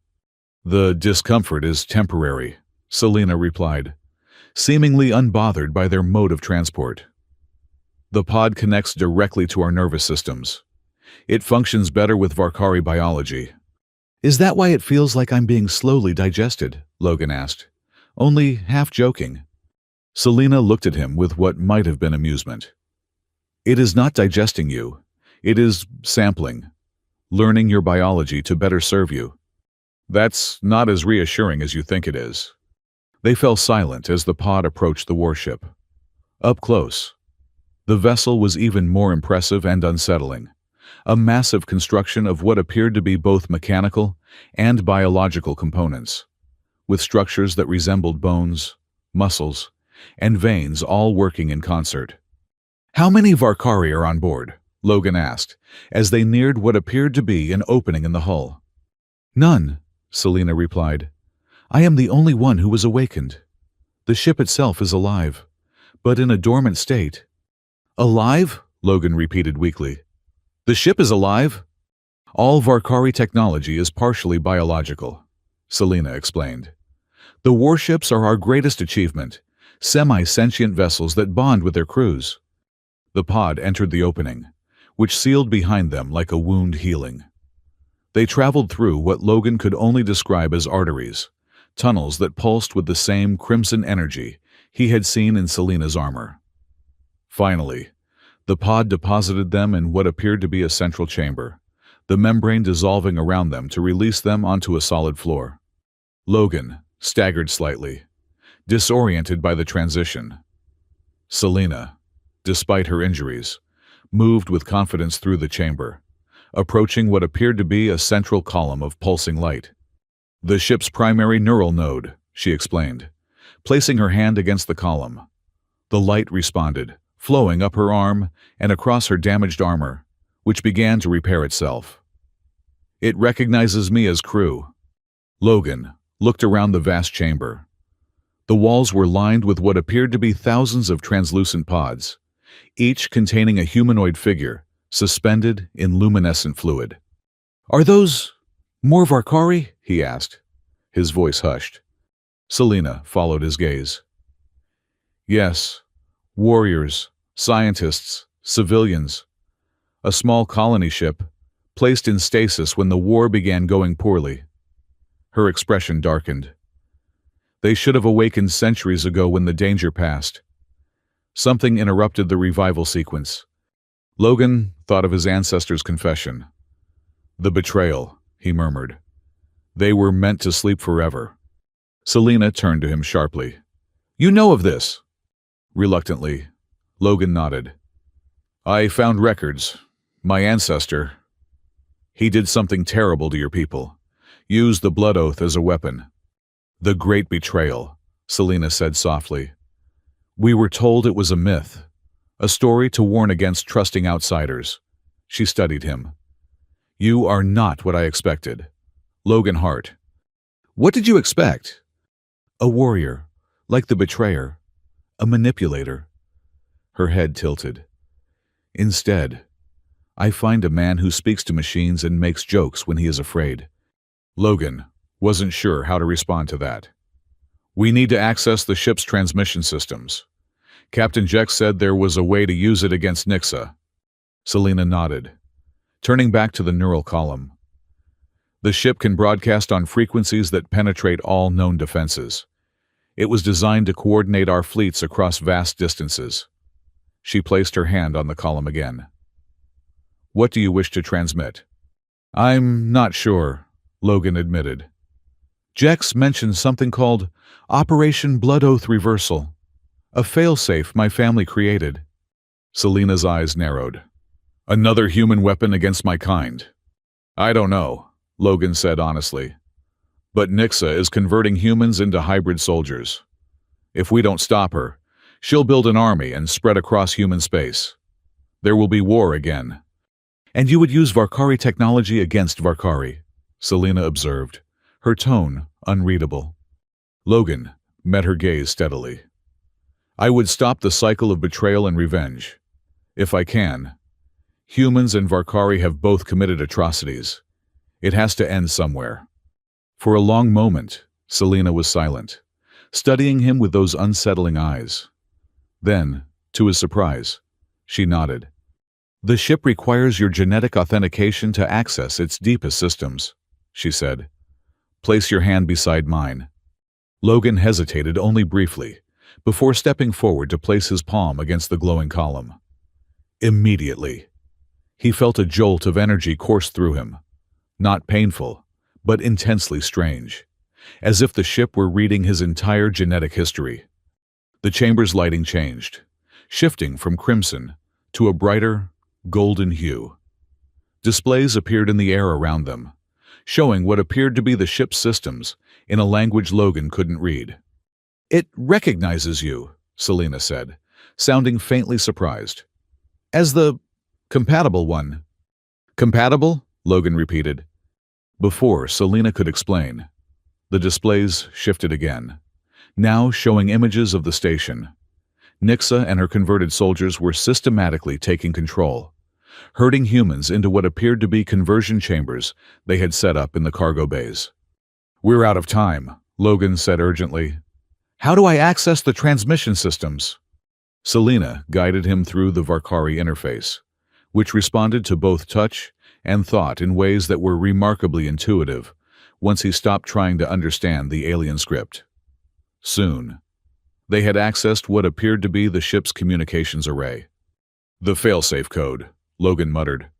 The discomfort is temporary, Selena replied, seemingly unbothered by their mode of transport. The pod connects directly to our nervous systems. It functions better with Varkari biology. Is that why it feels like I'm being slowly digested? Logan asked, only half joking. Selena looked at him with what might have been amusement. It is not digesting you. It is sampling, learning your biology to better serve you. That's not as reassuring as you think it is. They fell silent as the pod approached the warship. Up close, the vessel was even more impressive and unsettling, a massive construction of what appeared to be both mechanical and biological components, with structures that resembled bones, muscles, and veins all working in concert. How many Varkari are on board? Logan asked, as they neared what appeared to be an opening in the hull. None, Selena replied. I am the only one who was awakened. The ship itself is alive, but in a dormant state. Alive? Logan repeated weakly. The ship is alive? All Varkari technology is partially biological, Selena explained. The warships are our greatest achievement, semi-sentient vessels that bond with their crews. The pod entered the opening, which sealed behind them like a wound healing. They traveled through what Logan could only describe as arteries, tunnels that pulsed with the same crimson energy he had seen in Selena's armor. Finally, the pod deposited them in what appeared to be a central chamber, the membrane dissolving around them to release them onto a solid floor. Logan staggered slightly, disoriented by the transition. Selena, despite her injuries, moved with confidence through the chamber, approaching what appeared to be a central column of pulsing light. The ship's primary neural node, she explained, placing her hand against the column. The light responded, flowing up her arm and across her damaged armor, which began to repair itself. It recognizes me as crew. Logan looked around the vast chamber. The walls were lined with what appeared to be thousands of translucent pods, each containing a humanoid figure suspended in luminescent fluid. Are those more Varkari? He asked, his voice hushed. Selena followed his gaze. Yes, warriors, scientists, civilians. A small colony ship, placed in stasis when the war began going poorly. Her expression darkened. They should have awakened centuries ago when the danger passed. Something interrupted the revival sequence. Logan thought of his ancestors' confession. The betrayal, he murmured. They were meant to sleep forever. Selena turned to him sharply. You know of this? Reluctantly, Logan nodded. I found records. My ancestor, he did something terrible to your people. Used the blood oath as a weapon. The great betrayal, Selena said softly. We were told it was a myth, a story to warn against trusting outsiders. She studied him. You are not what I expected. Logan Hart. What did you expect? A warrior, like the betrayer. A manipulator. Her head tilted. Instead, I find a man who speaks to machines and makes jokes when he is afraid. Logan wasn't sure how to respond to that. We need to access the ship's transmission systems. Captain Jex said there was a way to use it against Nixa. Selena nodded, turning back to the neural column. The ship can broadcast on frequencies that penetrate all known defenses. It was designed to coordinate our fleets across vast distances. She placed her hand on the column again. What do you wish to transmit? I'm not sure, Logan admitted. Jex mentioned something called Operation Blood Oath Reversal, a failsafe my family created. Selena's eyes narrowed. Another human weapon against my kind. I don't know, Logan said honestly. But Nixa is converting humans into hybrid soldiers. If we don't stop her, she'll build an army and spread across human space. There will be war again. And you would use Varkari technology against Varkari, Selena observed, her tone unreadable. Logan met her gaze steadily. I would stop the cycle of betrayal and revenge. If I can. Humans and Varkari have both committed atrocities. It has to end somewhere. For a long moment, Selena was silent, studying him with those unsettling eyes. Then, to his surprise, she nodded. The ship requires your genetic authentication to access its deepest systems, she said. Place your hand beside mine. Logan hesitated only briefly, before stepping forward to place his palm against the glowing column. Immediately, he felt a jolt of energy course through him, not painful, but intensely strange, as if the ship were reading his entire genetic history. The chamber's lighting changed, shifting from crimson to a brighter, golden hue. Displays appeared in the air around them, showing what appeared to be the ship's systems in a language Logan couldn't read. It recognizes you, Selena said, sounding faintly surprised. As the compatible one. Compatible? Logan repeated. Before Selena could explain, the displays shifted again, now showing images of the station. Nixa and her converted soldiers were systematically taking control, herding humans into what appeared to be conversion chambers they had set up in the cargo bays. We're out of time, Logan said urgently. How do I access the transmission systems? Selena guided him through the Varkari interface, which responded to both touch and thought in ways that were remarkably intuitive once he stopped trying to understand the alien script. Soon, they had accessed what appeared to be the ship's communications array. The failsafe code, Logan muttered.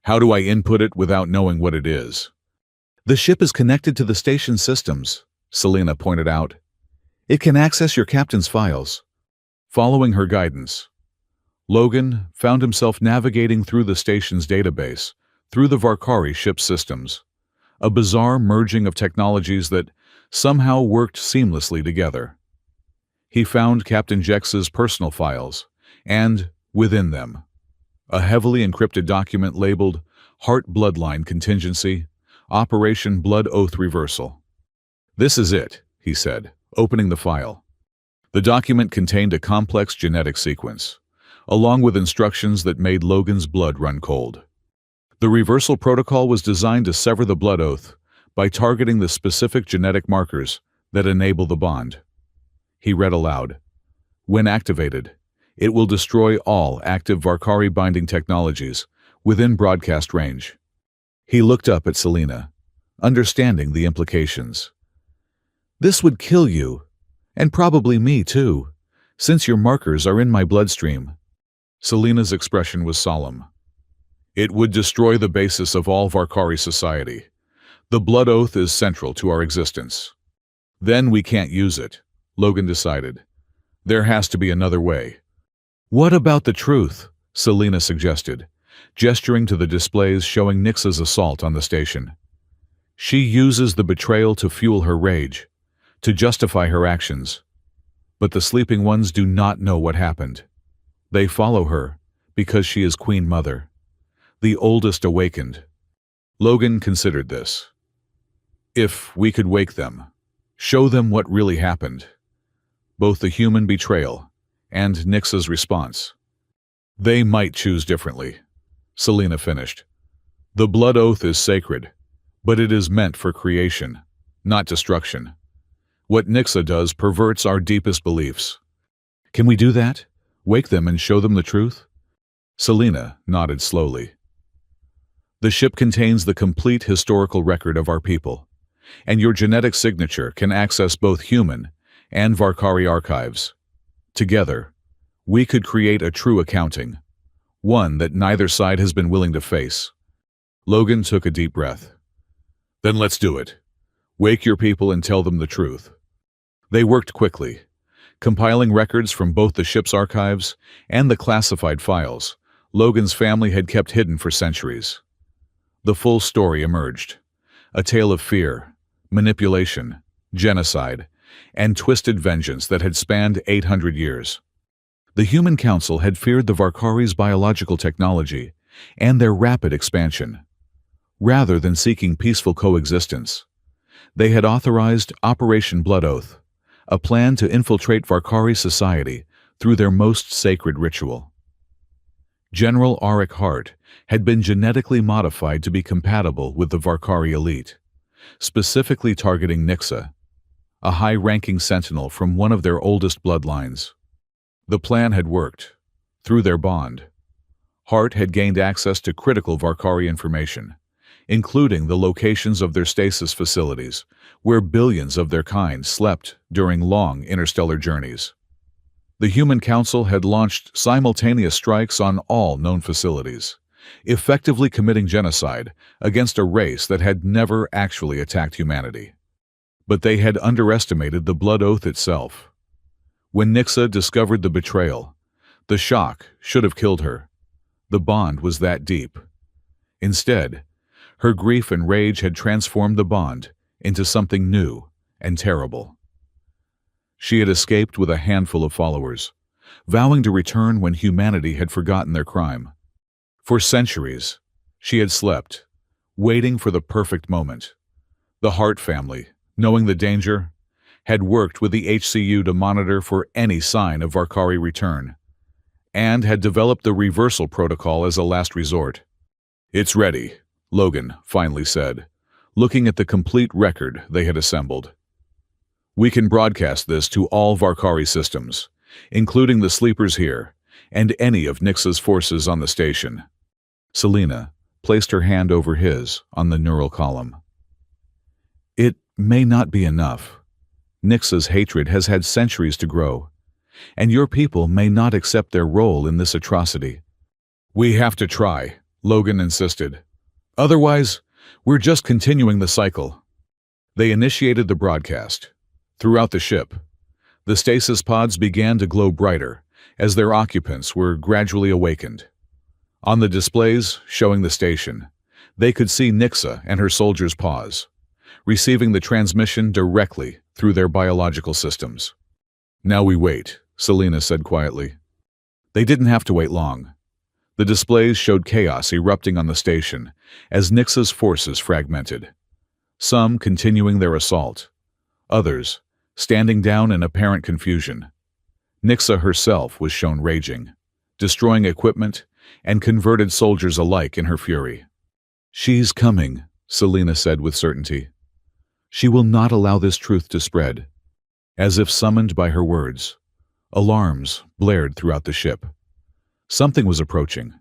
How do I input it without knowing what it is? The ship is connected to the station systems, Selena pointed out. It can access your captain's files. Following her guidance, Logan found himself navigating through the station's database, through the Varkari ship's systems, a bizarre merging of technologies that somehow worked seamlessly together. He found Captain Jex's personal files, and, within them, a heavily encrypted document labeled Heart Bloodline Contingency, Operation Blood Oath Reversal. This is it, he said, opening the file. The document contained a complex genetic sequence, along with instructions that made Logan's blood run cold. The reversal protocol was designed to sever the blood oath by targeting the specific genetic markers that enable the bond. He read aloud. When activated, it will destroy all active Varkari binding technologies within broadcast range. He looked up at Selena, understanding the implications. This would kill you, and probably me too, since your markers are in my bloodstream. Selena's expression was solemn. It would destroy the basis of all Varkari society. The blood oath is central to our existence. Then we can't use it, Logan decided. There has to be another way. What about the truth? Selena suggested, gesturing to the displays showing Nixa's assault on the station. She uses the betrayal to fuel her rage, to justify her actions. But the sleeping ones do not know what happened. They follow her because she is Queen Mother, the oldest awakened. Logan considered this. If we could wake them, show them what really happened, both the human betrayal and Nixa's response, they might choose differently. Selena finished. The blood oath is sacred, but it is meant for creation, not destruction. What Nixa does perverts our deepest beliefs. Can we do that? Wake them and show them the truth? Selena nodded slowly. The ship contains the complete historical record of our people, and your genetic signature can access both human and Varkari archives. Together, we could create a true accounting, one that neither side has been willing to face. Logan took a deep breath. Then let's do it. Wake your people and tell them the truth. They worked quickly, compiling records from both the ship's archives and the classified files Logan's family had kept hidden for centuries. The full story emerged, a tale of fear, manipulation, genocide, and twisted vengeance that had spanned 800 years. The Human Council had feared the Varkari's biological technology and their rapid expansion. Rather than seeking peaceful coexistence, they had authorized Operation Blood Oath, a plan to infiltrate Varkari society through their most sacred ritual. General Arik Hart had been genetically modified to be compatible with the Varkari elite, specifically targeting Nixa, a high-ranking sentinel from one of their oldest bloodlines. The plan had worked. Through their bond, Hart had gained access to critical Varkari information, including the locations of their stasis facilities, where billions of their kind slept during long interstellar journeys. The Human Council had launched simultaneous strikes on all known facilities, effectively committing genocide against a race that had never actually attacked humanity. But they had underestimated the blood oath itself. When Nixa discovered the betrayal, the shock should have killed her. The bond was that deep. Instead, her grief and rage had transformed the bond into something new and terrible. She had escaped with a handful of followers, vowing to return when humanity had forgotten their crime. For centuries, she had slept, waiting for the perfect moment. The Hart family, knowing the danger, had worked with the HCU to monitor for any sign of Varkari return, and had developed the reversal protocol as a last resort. It's ready, Logan finally said, looking at the complete record they had assembled. We can broadcast this to all Varkari systems, including the sleepers here, and any of Nixa's forces on the station. Selena placed her hand over his on the neural column. It may not be enough. Nixa's hatred has had centuries to grow, and your people may not accept their role in this atrocity. We have to try, Logan insisted. Otherwise, we're just continuing the cycle. They initiated the broadcast. Throughout the ship, the stasis pods began to glow brighter as their occupants were gradually awakened. On the displays showing the station, they could see Nixa and her soldiers pause, receiving the transmission directly through their biological systems. Now we wait, Selena said quietly. They didn't have to wait long. The displays showed chaos erupting on the station as Nixa's forces fragmented, some continuing their assault, others standing down in apparent confusion. Nixa herself was shown raging, destroying equipment and converted soldiers alike in her fury. She's coming, Selena said with certainty. She will not allow this truth to spread. As if summoned by her words, alarms blared throughout the ship. Something was approaching,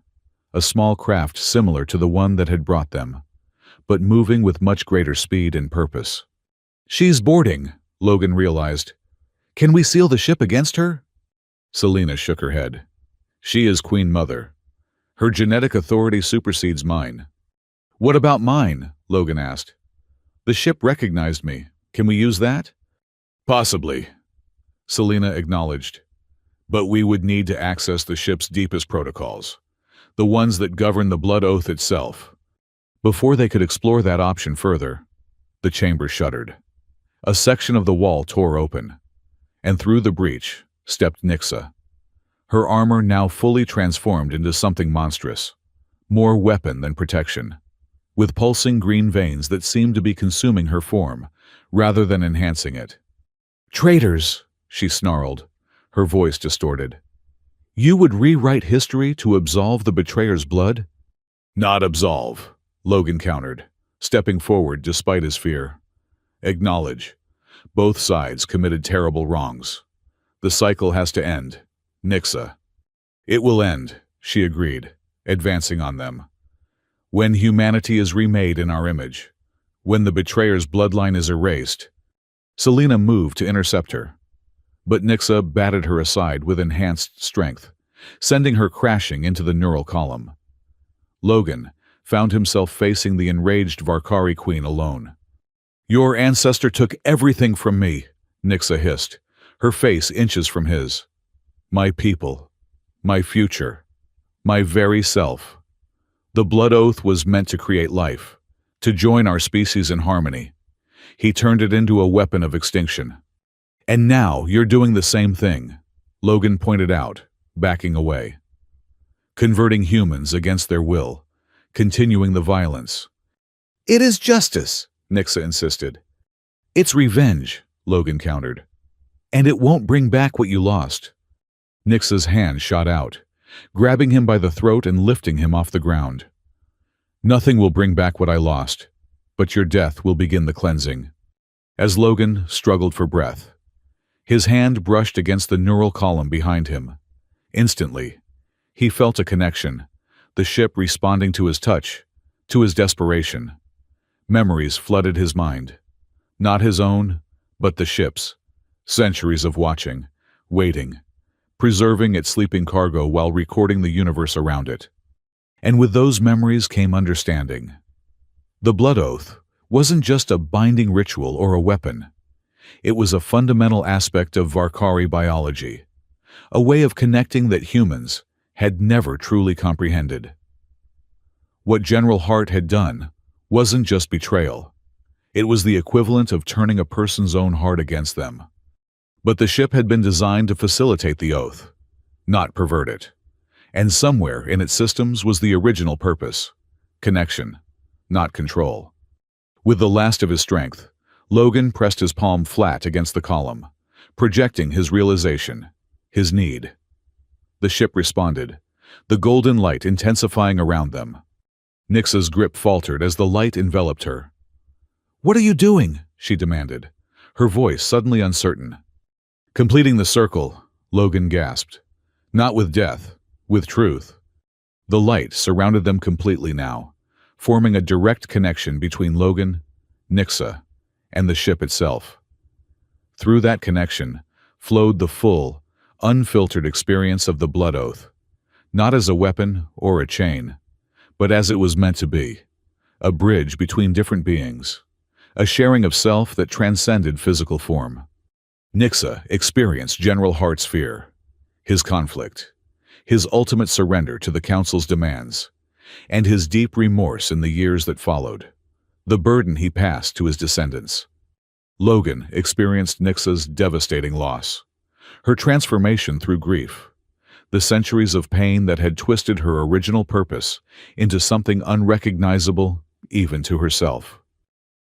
a small craft similar to the one that had brought them, but moving with much greater speed and purpose. She's boarding, Logan realized. Can we seal the ship against her? Selena shook her head. She is Queen Mother. Her genetic authority supersedes mine. What about mine? Logan asked. The ship recognized me. Can we use that? Possibly, Selena acknowledged. But we would need to access the ship's deepest protocols, the ones that govern the blood oath itself. Before they could explore that option further, the chamber shuddered. A section of the wall tore open, and through the breach stepped Nixa, her armor now fully transformed into something monstrous, more weapon than protection, with pulsing green veins that seemed to be consuming her form rather than enhancing it. "Traitors!" she snarled, her voice distorted. "You would rewrite history to absolve the betrayer's blood?" "Not absolve," Logan countered, stepping forward despite his fear. "Acknowledge. Both sides committed terrible wrongs. The cycle has to end. Nixa." "It will end," she agreed, advancing on them. "When humanity is remade in our image, when the betrayer's bloodline is erased." Selena moved to intercept her, but Nixa batted her aside with enhanced strength, sending her crashing into the neural column. Logan found himself facing the enraged Varkari queen alone. "Your ancestor took everything from me," Nixa hissed, her face inches from his. "My people, my future, my very self. The blood oath was meant to create life, to join our species in harmony. He turned it into a weapon of extinction. And now you're doing the same thing," Logan pointed out, backing away. "Converting humans against their will, continuing the violence." "It is justice," Nixa insisted. "It's revenge," Logan countered. "And it won't bring back what you lost." Nixa's hand shot out, grabbing him by the throat and lifting him off the ground. "Nothing will bring back what I lost, but your death will begin the cleansing." As Logan struggled for breath, his hand brushed against the neural column behind him. Instantly, he felt a connection, the ship responding to his touch, to his desperation. Memories flooded his mind. Not his own, but the ship's. Centuries of watching, waiting, preserving its sleeping cargo while recording the universe around it. And with those memories came understanding. The blood oath wasn't just a binding ritual or a weapon. It was a fundamental aspect of Varkari biology, a way of connecting that humans had never truly comprehended. What General Hart had done wasn't just betrayal. It was the equivalent of turning a person's own heart against them. But the ship had been designed to facilitate the oath, not pervert it. And somewhere in its systems was the original purpose: connection, not control. With the last of his strength, Logan pressed his palm flat against the column, projecting his realization, his need. The ship responded, the golden light intensifying around them. Nixa's grip faltered as the light enveloped her. "What are you doing?" she demanded, her voice suddenly uncertain. "Completing the circle," Logan gasped. "Not with death, with truth." The light surrounded them completely now, forming a direct connection between Logan, Nixa, and the ship itself. Through that connection flowed the full, unfiltered experience of the blood oath, not as a weapon or a chain, but as it was meant to be, a bridge between different beings, a sharing of self that transcended physical form. Nixa experienced General Hart's fear, his conflict, his ultimate surrender to the Council's demands, and his deep remorse in the years that followed, the burden he passed to his descendants. Logan experienced Nixa's devastating loss, her transformation through grief, the centuries of pain that had twisted her original purpose into something unrecognizable even to herself.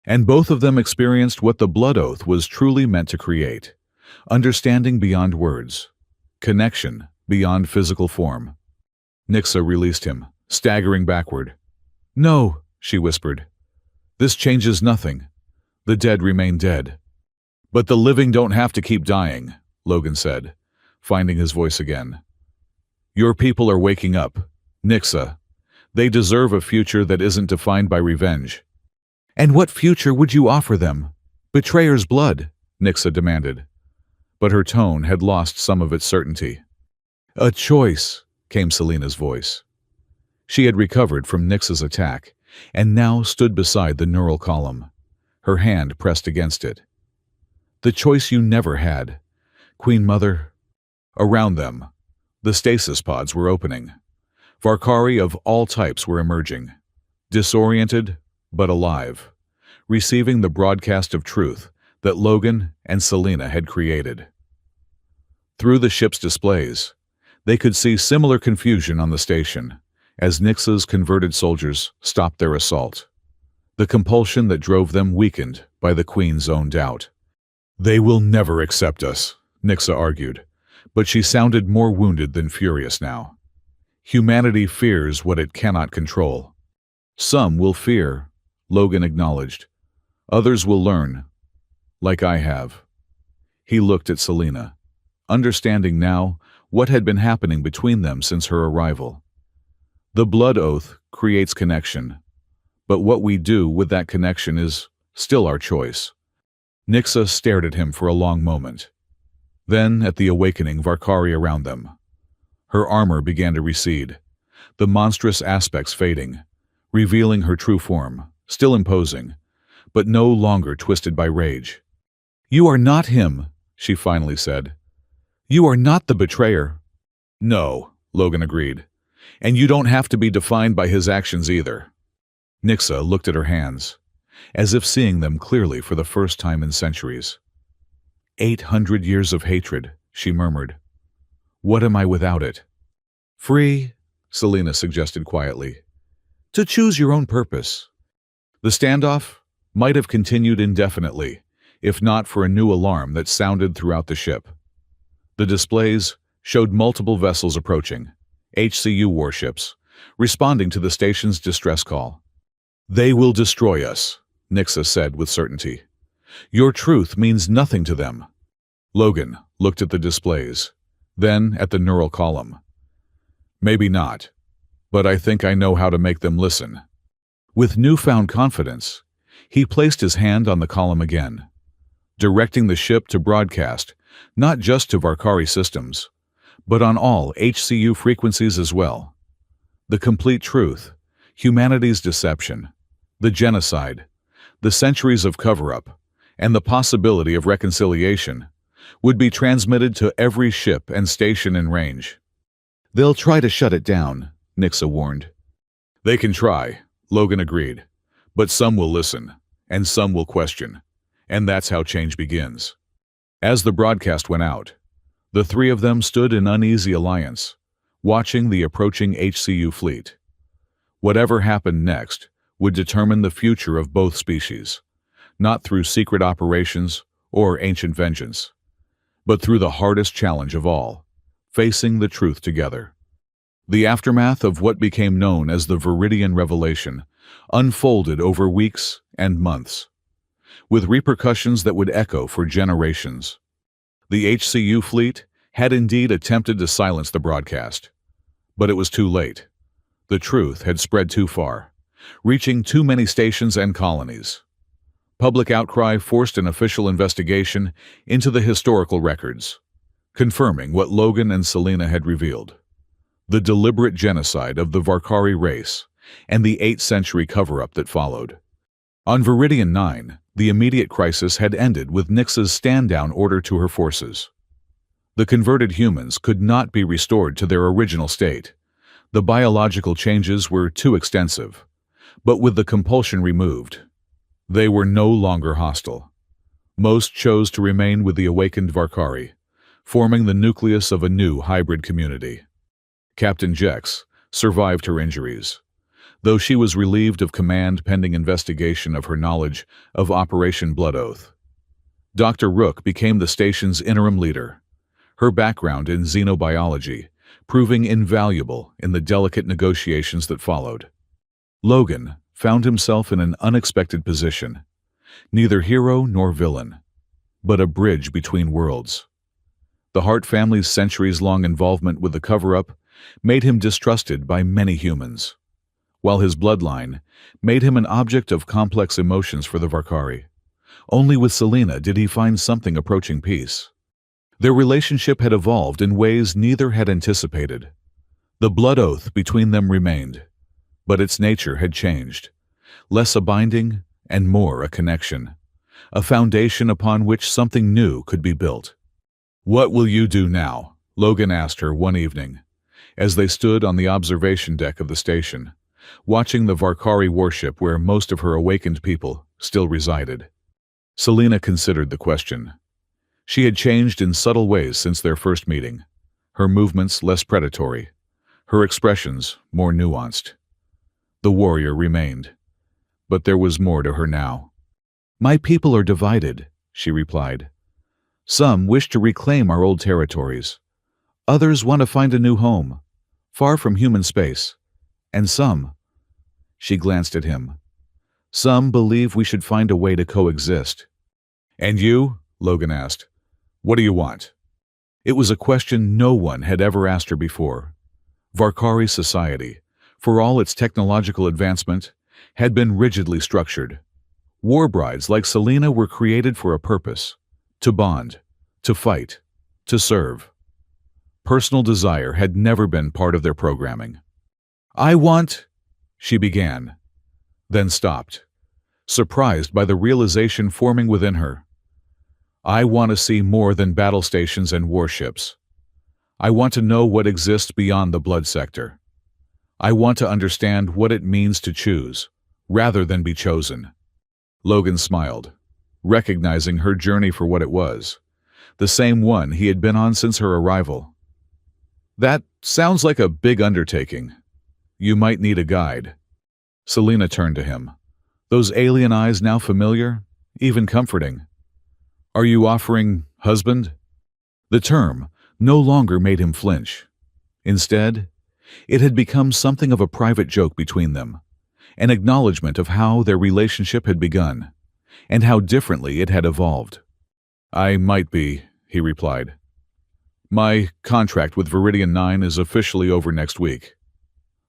And both of them experienced what the blood oath was truly meant to create: understanding beyond words, connection beyond physical form. Nixa released him, staggering backward. "No," she whispered. "This changes nothing. The dead remain dead." "But the living don't have to keep dying," Logan said, finding his voice again. "Your people are waking up, Nixa. They deserve a future that isn't defined by revenge." "And what future would you offer them? Betrayer's blood?" Nixa demanded. But her tone had lost some of its certainty. "A choice," came Selena's voice. She had recovered from Nixa's attack and now stood beside the neural column, her hand pressed against it. "The choice you never had, Queen Mother." Around them, the stasis pods were opening. Varkari of all types were emerging, disoriented but alive, receiving the broadcast of truth that Logan and Selena had created. Through the ship's displays, they could see similar confusion on the station as Nixa's converted soldiers stopped their assault. The compulsion that drove them weakened by the Queen's own doubt. "They will never accept us," Nixa argued, but she sounded more wounded than furious now. "Humanity fears what it cannot control." "Some will fear," Logan acknowledged. "Others will learn, like I have." He looked at Selena, understanding now what had been happening between them since her arrival. The blood oath creates connection, but what we do with that connection is still our choice. Nixa stared at him for a long moment. Then, at the awakening Varkari around them. Her armor began to recede, the monstrous aspects fading, revealing her true form, still imposing, but no longer twisted by rage. "You are not him," she finally said. "You are not the betrayer." "No," Logan agreed. "And you don't have to be defined by his actions either." Nixa looked at her hands, as if seeing them clearly for the first time in centuries. 800 years of hatred, she murmured. "What am I without it?" "Free," Selena suggested quietly. "To choose your own purpose." The standoff might have continued indefinitely, if not for a new alarm that sounded throughout the ship. The displays showed multiple vessels approaching, HCU warships, responding to the station's distress call. "They will destroy us," Nixa said with certainty. "Your truth means nothing to them." Logan looked at the displays, then at the neural column. "Maybe not, but I think I know how to make them listen." With newfound confidence, he placed his hand on the column again, directing the ship to broadcast not just to Varkari systems, but on all HCU frequencies as well. The complete truth, humanity's deception, the genocide, the centuries of cover-up, and the possibility of reconciliation would be transmitted to every ship and station in range. "They'll try to shut it down," Nixa warned. "They can try," Logan agreed, "but some will listen, and some will question, and that's how change begins." As the broadcast went out, the three of them stood in uneasy alliance, watching the approaching HCU fleet. Whatever happened next would determine the future of both species, not through secret operations or ancient vengeance, but through the hardest challenge of all, facing the truth together. The aftermath of what became known as the Viridian Revelation unfolded over weeks and months, with repercussions that would echo for generations. The HCU fleet had indeed attempted to silence the broadcast, but it was too late. The truth had spread too far, reaching too many stations and colonies. Public outcry forced an official investigation into the historical records, confirming what Logan and Selena had revealed: the deliberate genocide of the Varkari race and the 8th century cover-up that followed. On Viridian 9, the immediate crisis had ended with Nixa's stand-down order to her forces. The converted humans could not be restored to their original state. The biological changes were too extensive, but with the compulsion removed, they were no longer hostile. Most chose to remain with the awakened Varkari, forming the nucleus of a new hybrid community. Captain Jex survived her injuries, though she was relieved of command pending investigation of her knowledge of Operation Blood Oath. Dr. Rook became the station's interim leader, her background in xenobiology proving invaluable in the delicate negotiations that followed. Logan found himself in an unexpected position, neither hero nor villain, but a bridge between worlds. The Hart family's centuries-long involvement with the cover-up made him distrusted by many humans, while his bloodline made him an object of complex emotions for the Varkari. Only with Selena did he find something approaching peace. Their relationship had evolved in ways neither had anticipated. The blood oath between them remained, but its nature had changed, less a binding and more a connection, a foundation upon which something new could be built. "What will you do now?" Logan asked her one evening, as they stood on the observation deck of the station, watching the Varkari warship where most of her awakened people still resided. Selena considered the question. She had changed in subtle ways since their first meeting, her movements less predatory, her expressions more nuanced. The warrior remained, but there was more to her now. "My people are divided," she replied. "Some wish to reclaim our old territories. Others want to find a new home, far from human space. And some," she glanced at him, "some believe we should find a way to coexist." "And you?" Logan asked. "What do you want?" It was a question no one had ever asked her before. Varkari society, for all its technological advancement, had been rigidly structured. Warbrides like Selena were created for a purpose: to bond, to fight, to serve. Personal desire had never been part of their programming. "I want," she began, then stopped, surprised by the realization forming within her. "I want to see more than battle stations and warships. I want to know what exists beyond the blood sector. I want to understand what it means to choose, rather than be chosen." Logan smiled, recognizing her journey for what it was, the same one he had been on since her arrival. "That sounds like a big undertaking. You might need a guide." Selena turned to him, those alien eyes now familiar, even comforting. "Are you offering husband?" The term no longer made him flinch. Instead, it had become something of a private joke between them, an acknowledgement of how their relationship had begun, and how differently it had evolved. "I might be," he replied. "My contract with Viridian 9 is officially over next week.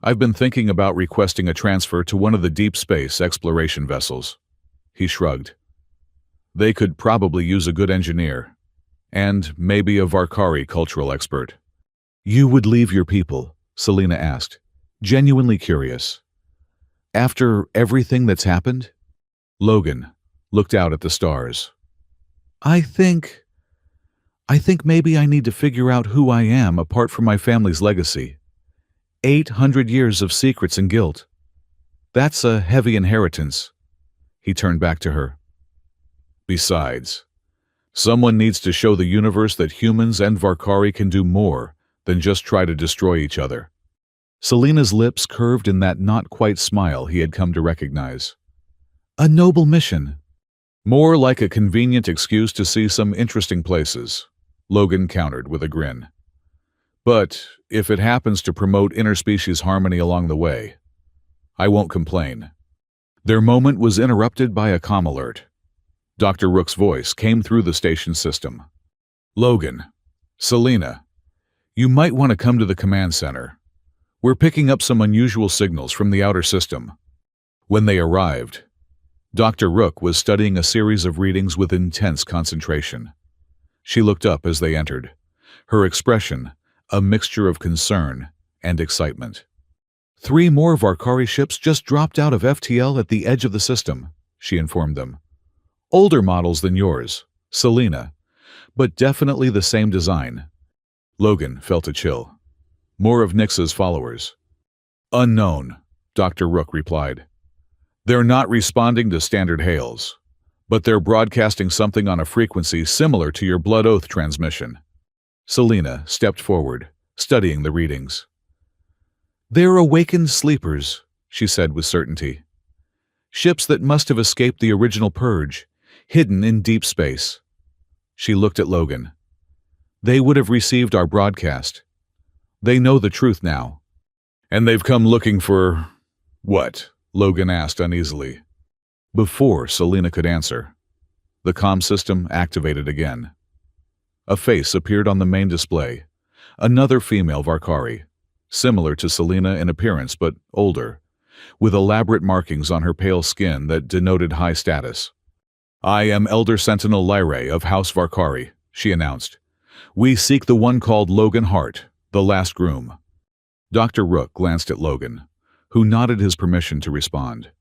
I've been thinking about requesting a transfer to one of the deep space exploration vessels." He shrugged. "They could probably use a good engineer, and maybe a Varkari cultural expert." "You would leave your people?" Selena asked, genuinely curious. "After everything that's happened?" Logan looked out at the stars. I think maybe I need to figure out who I am apart from my family's legacy. 800 years of secrets and guilt. That's a heavy inheritance." He turned back to her. "Besides, someone needs to show the universe that humans and Varkari can do more than just try to destroy each other." Selena's lips curved in that not-quite smile he had come to recognize. "A noble mission." "More like a convenient excuse to see some interesting places," Logan countered with a grin. "But if it happens to promote interspecies harmony along the way, I won't complain." Their moment was interrupted by a comm alert. Dr. Rook's voice came through the station system. "Logan, Selena, you might want to come to the command center. We're picking up some unusual signals from the outer system." When they arrived, Dr. Rook was studying a series of readings with intense concentration. She looked up as they entered, her expression a mixture of concern and excitement. "3 more Varkari ships just dropped out of FTL at the edge of the system," she informed them. "Older models than yours, Selena, but definitely the same design." Logan felt a chill. More of Nyx's followers. "Unknown," Dr. Rook replied. "They're not responding to standard hails, but they're broadcasting something on a frequency similar to your blood oath transmission." Selena stepped forward, studying the readings. "They're awakened sleepers," she said with certainty. "Ships that must have escaped the original purge, hidden in deep space." She looked at Logan. "They would have received our broadcast. They know the truth now." "And they've come looking for what?" Logan asked uneasily. Before Selena could answer, the comm system activated again. A face appeared on the main display, another female Varkari, similar to Selena in appearance but older, with elaborate markings on her pale skin that denoted high status. "I am Elder Sentinel Lyrae of House Varkari," she announced. "We seek the one called Logan Hart, the last groom." Dr. Rook glanced at Logan, who nodded his permission to respond.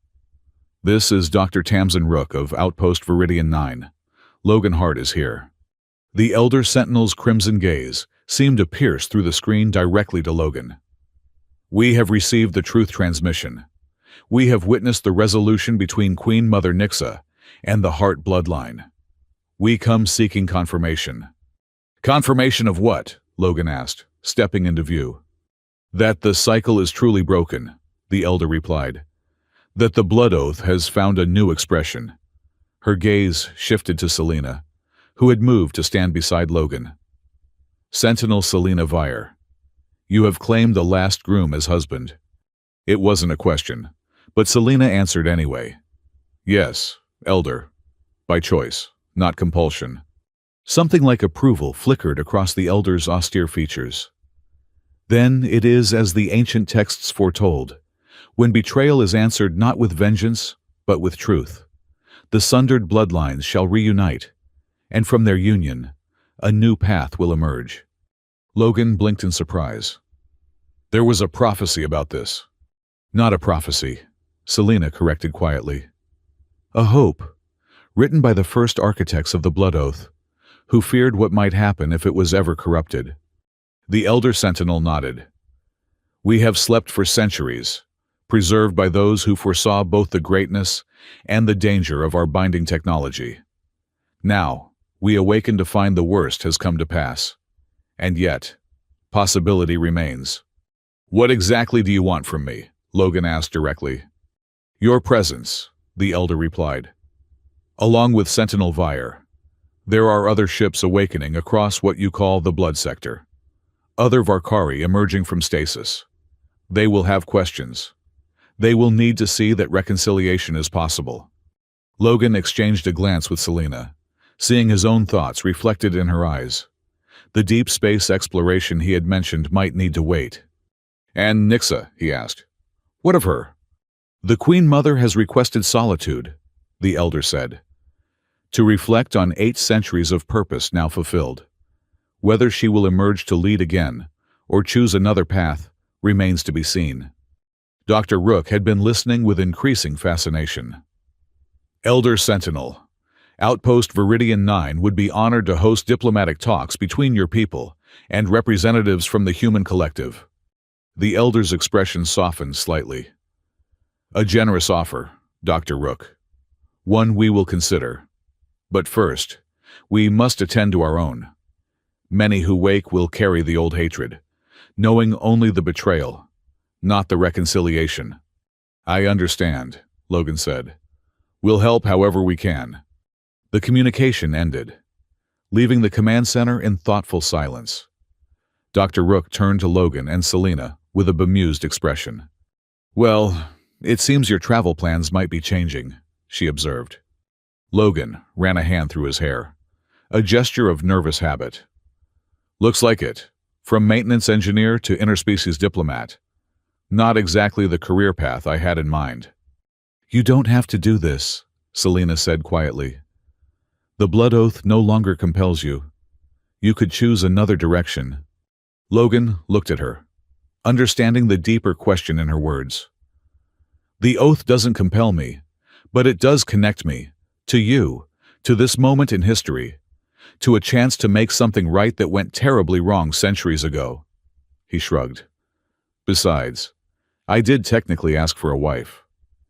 "This is Dr. Tamsin Rook of Outpost Viridian 9. Logan Hart is here." The Elder Sentinel's crimson gaze seemed to pierce through the screen directly to Logan. "We have received the truth transmission. We have witnessed the resolution between Queen Mother Nixa and the Hart bloodline. We come seeking confirmation." "Confirmation of what?" Logan asked, stepping into view. "That the cycle is truly broken," the elder replied. "That the blood oath has found a new expression." Her gaze shifted to Selena, who had moved to stand beside Logan. "Sentinel Selena Vire, you have claimed the last groom as husband." It wasn't a question, but Selena answered anyway. "Yes, Elder. By choice, not compulsion." Something like approval flickered across the Elder's austere features. "Then it is as the ancient texts foretold, when betrayal is answered not with vengeance, but with truth. The sundered bloodlines shall reunite, and from their union, a new path will emerge." Logan blinked in surprise. "There was a prophecy about this." "Not a prophecy," Selena corrected quietly. "A hope, written by the first architects of the blood oath, who feared what might happen if it was ever corrupted." The elder sentinel nodded. "We have slept for centuries, preserved by those who foresaw both the greatness and the danger of our binding technology. Now, we awaken to find the worst has come to pass. And yet, possibility remains." "What exactly do you want from me?" Logan asked directly. "Your presence," the elder replied. "Along with Sentinel Vire, there are other ships awakening across what you call the blood sector. Other Varkari emerging from stasis. They will have questions. They will need to see that reconciliation is possible." Logan exchanged a glance with Selena, seeing his own thoughts reflected in her eyes. The deep space exploration he had mentioned might need to wait. "And Nixa?" he asked. "What of her?" "The Queen Mother has requested solitude," the elder said, "to reflect on 8 centuries of purpose now fulfilled. Whether she will emerge to lead again, or choose another path, remains to be seen." Dr. Rook had been listening with increasing fascination. "Elder Sentinel, Outpost Viridian 9 would be honored to host diplomatic talks between your people and representatives from the human collective." The elder's expression softened slightly. "A generous offer, Dr. Rook. One we will consider. But first, we must attend to our own. Many who wake will carry the old hatred, knowing only the betrayal, not the reconciliation." "I understand," Logan said. "We'll help however we can." The communication ended, leaving the command center in thoughtful silence. Dr. Rook turned to Logan and Selena with a bemused expression. "Well, it seems your travel plans might be changing," she observed. Logan ran a hand through his hair, a gesture of nervous habit. "Looks like it. From maintenance engineer to interspecies diplomat. Not exactly the career path I had in mind." "You don't have to do this," Selena said quietly. "The blood oath no longer compels you. You could choose another direction." Logan looked at her, understanding the deeper question in her words. "The oath doesn't compel me, but it does connect me, to you, to this moment in history, to a chance to make something right that went terribly wrong centuries ago." He shrugged. "Besides, I did technically ask for a wife.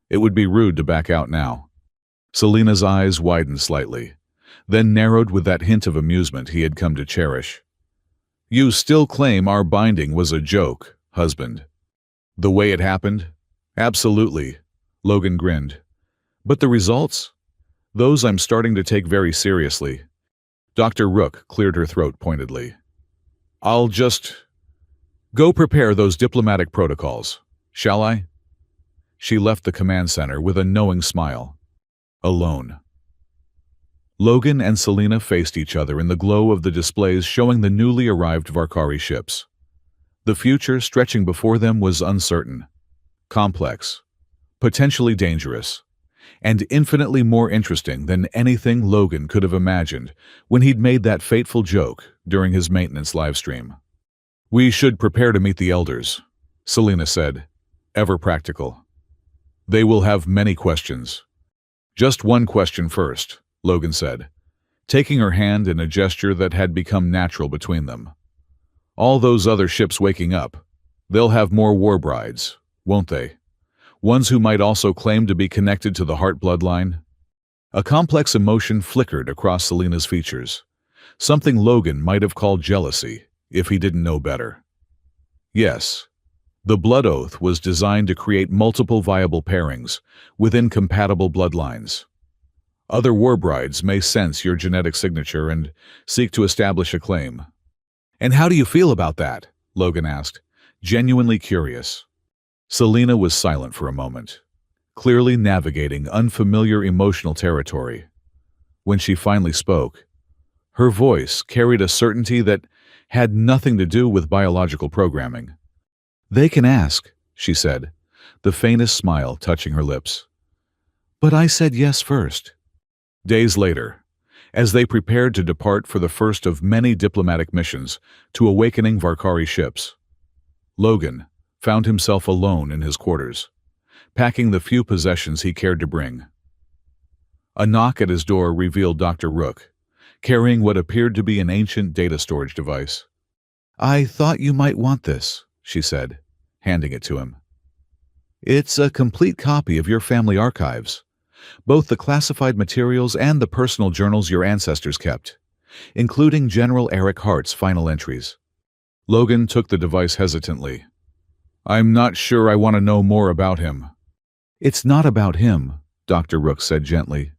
It would be rude to back out now." Selena's eyes widened slightly, then narrowed with that hint of amusement he had come to cherish. "You still claim our binding was a joke, husband?" "The way it happened? Absolutely," Logan grinned. "But the results? Those I'm starting to take very seriously." Dr. Rook cleared her throat pointedly. "I'll just go prepare those diplomatic protocols, shall I?" She left the command center with a knowing smile. Alone. Logan and Selena faced each other in the glow of the displays showing the newly arrived Varkari ships. The future stretching before them was uncertain, complex, potentially dangerous, and infinitely more interesting than anything Logan could have imagined when he'd made that fateful joke during his maintenance livestream. "We should prepare to meet the elders," Selena said, ever practical. "They will have many questions." "Just one question first," Logan said, taking her hand in a gesture that had become natural between them. All those other ships waking up. They'll have more Warbrides, won't they? Ones who might also claim to be connected to the Heart bloodline? A complex emotion flickered across Selena's features. Something Logan might have called jealousy, if he didn't know better. Yes, the Blood Oath was designed to create multiple viable pairings within compatible bloodlines. Other Warbrides may sense your genetic signature and seek to establish a claim. And how do you feel about that? Logan asked, genuinely curious. Selena was silent for a moment, clearly navigating unfamiliar emotional territory. When she finally spoke, her voice carried a certainty that had nothing to do with biological programming. "They can ask," she said, the faintest smile touching her lips. "But I said yes first." Days later, as they prepared to depart for the first of many diplomatic missions to awakening Varkari ships, Logan found himself alone in his quarters, packing the few possessions he cared to bring. A knock at his door revealed Dr. Rook, carrying what appeared to be an ancient data storage device. "I thought you might want this," she said, handing it to him. "It's a complete copy of your family archives, both the classified materials and the personal journals your ancestors kept, including General Eric Hart's final entries." Logan took the device hesitantly. "I'm not sure I want to know more about him." "It's not about him," Dr. Rook said gently.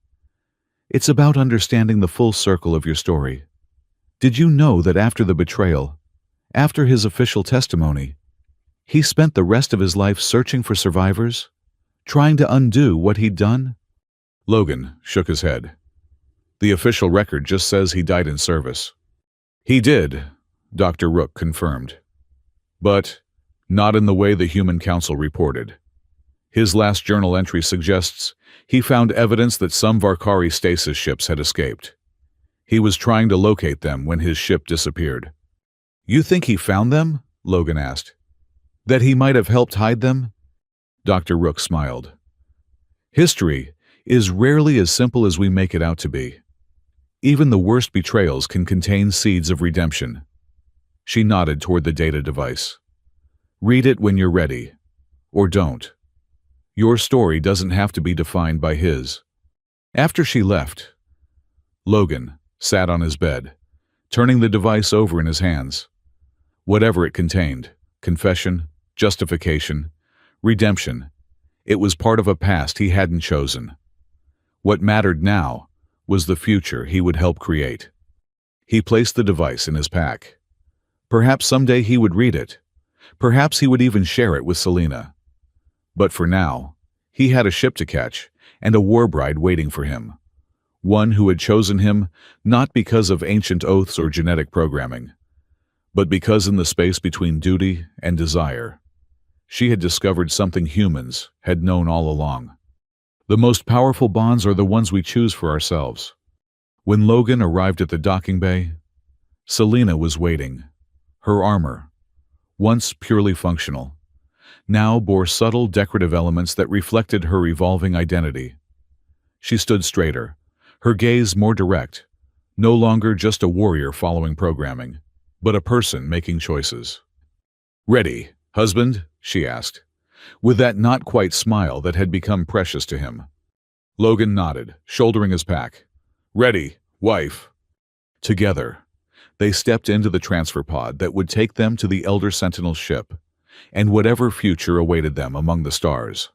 "It's about understanding the full circle of your story. Did you know that after the betrayal, after his official testimony, he spent the rest of his life searching for survivors, trying to undo what he'd done?" Logan shook his head. "The official record just says he died in service." "He did," Dr. Rook confirmed. "But not in the way the Human Council reported. His last journal entry suggests he found evidence that some Varkari stasis ships had escaped. He was trying to locate them when his ship disappeared." "You think he found them?" Logan asked. "That he might have helped hide them?" Dr. Rook smiled. "History is rarely as simple as we make it out to be. Even the worst betrayals can contain seeds of redemption." She nodded toward the data device. "Read it when you're ready. Or don't. Your story doesn't have to be defined by his." After she left, Logan sat on his bed, turning the device over in his hands. Whatever it contained, confession, justification, redemption, it was part of a past he hadn't chosen. What mattered now was the future he would help create. He placed the device in his pack. Perhaps someday he would read it. Perhaps he would even share it with Selena. But for now, he had a ship to catch and a Warbride waiting for him. One who had chosen him not because of ancient oaths or genetic programming, but because in the space between duty and desire, she had discovered something humans had known all along. The most powerful bonds are the ones we choose for ourselves. When Logan arrived at the docking bay, Selena was waiting. Her armor, once purely functional, now bore subtle decorative elements that reflected her evolving identity. She stood straighter, her gaze more direct, no longer just a warrior following programming, but a person making choices. "Ready, husband?" she asked, with that not-quite smile that had become precious to him. Logan nodded, shouldering his pack. "Ready, wife." Together, they stepped into the transfer pod that would take them to the Elder Sentinel's ship, and whatever future awaited them among the stars.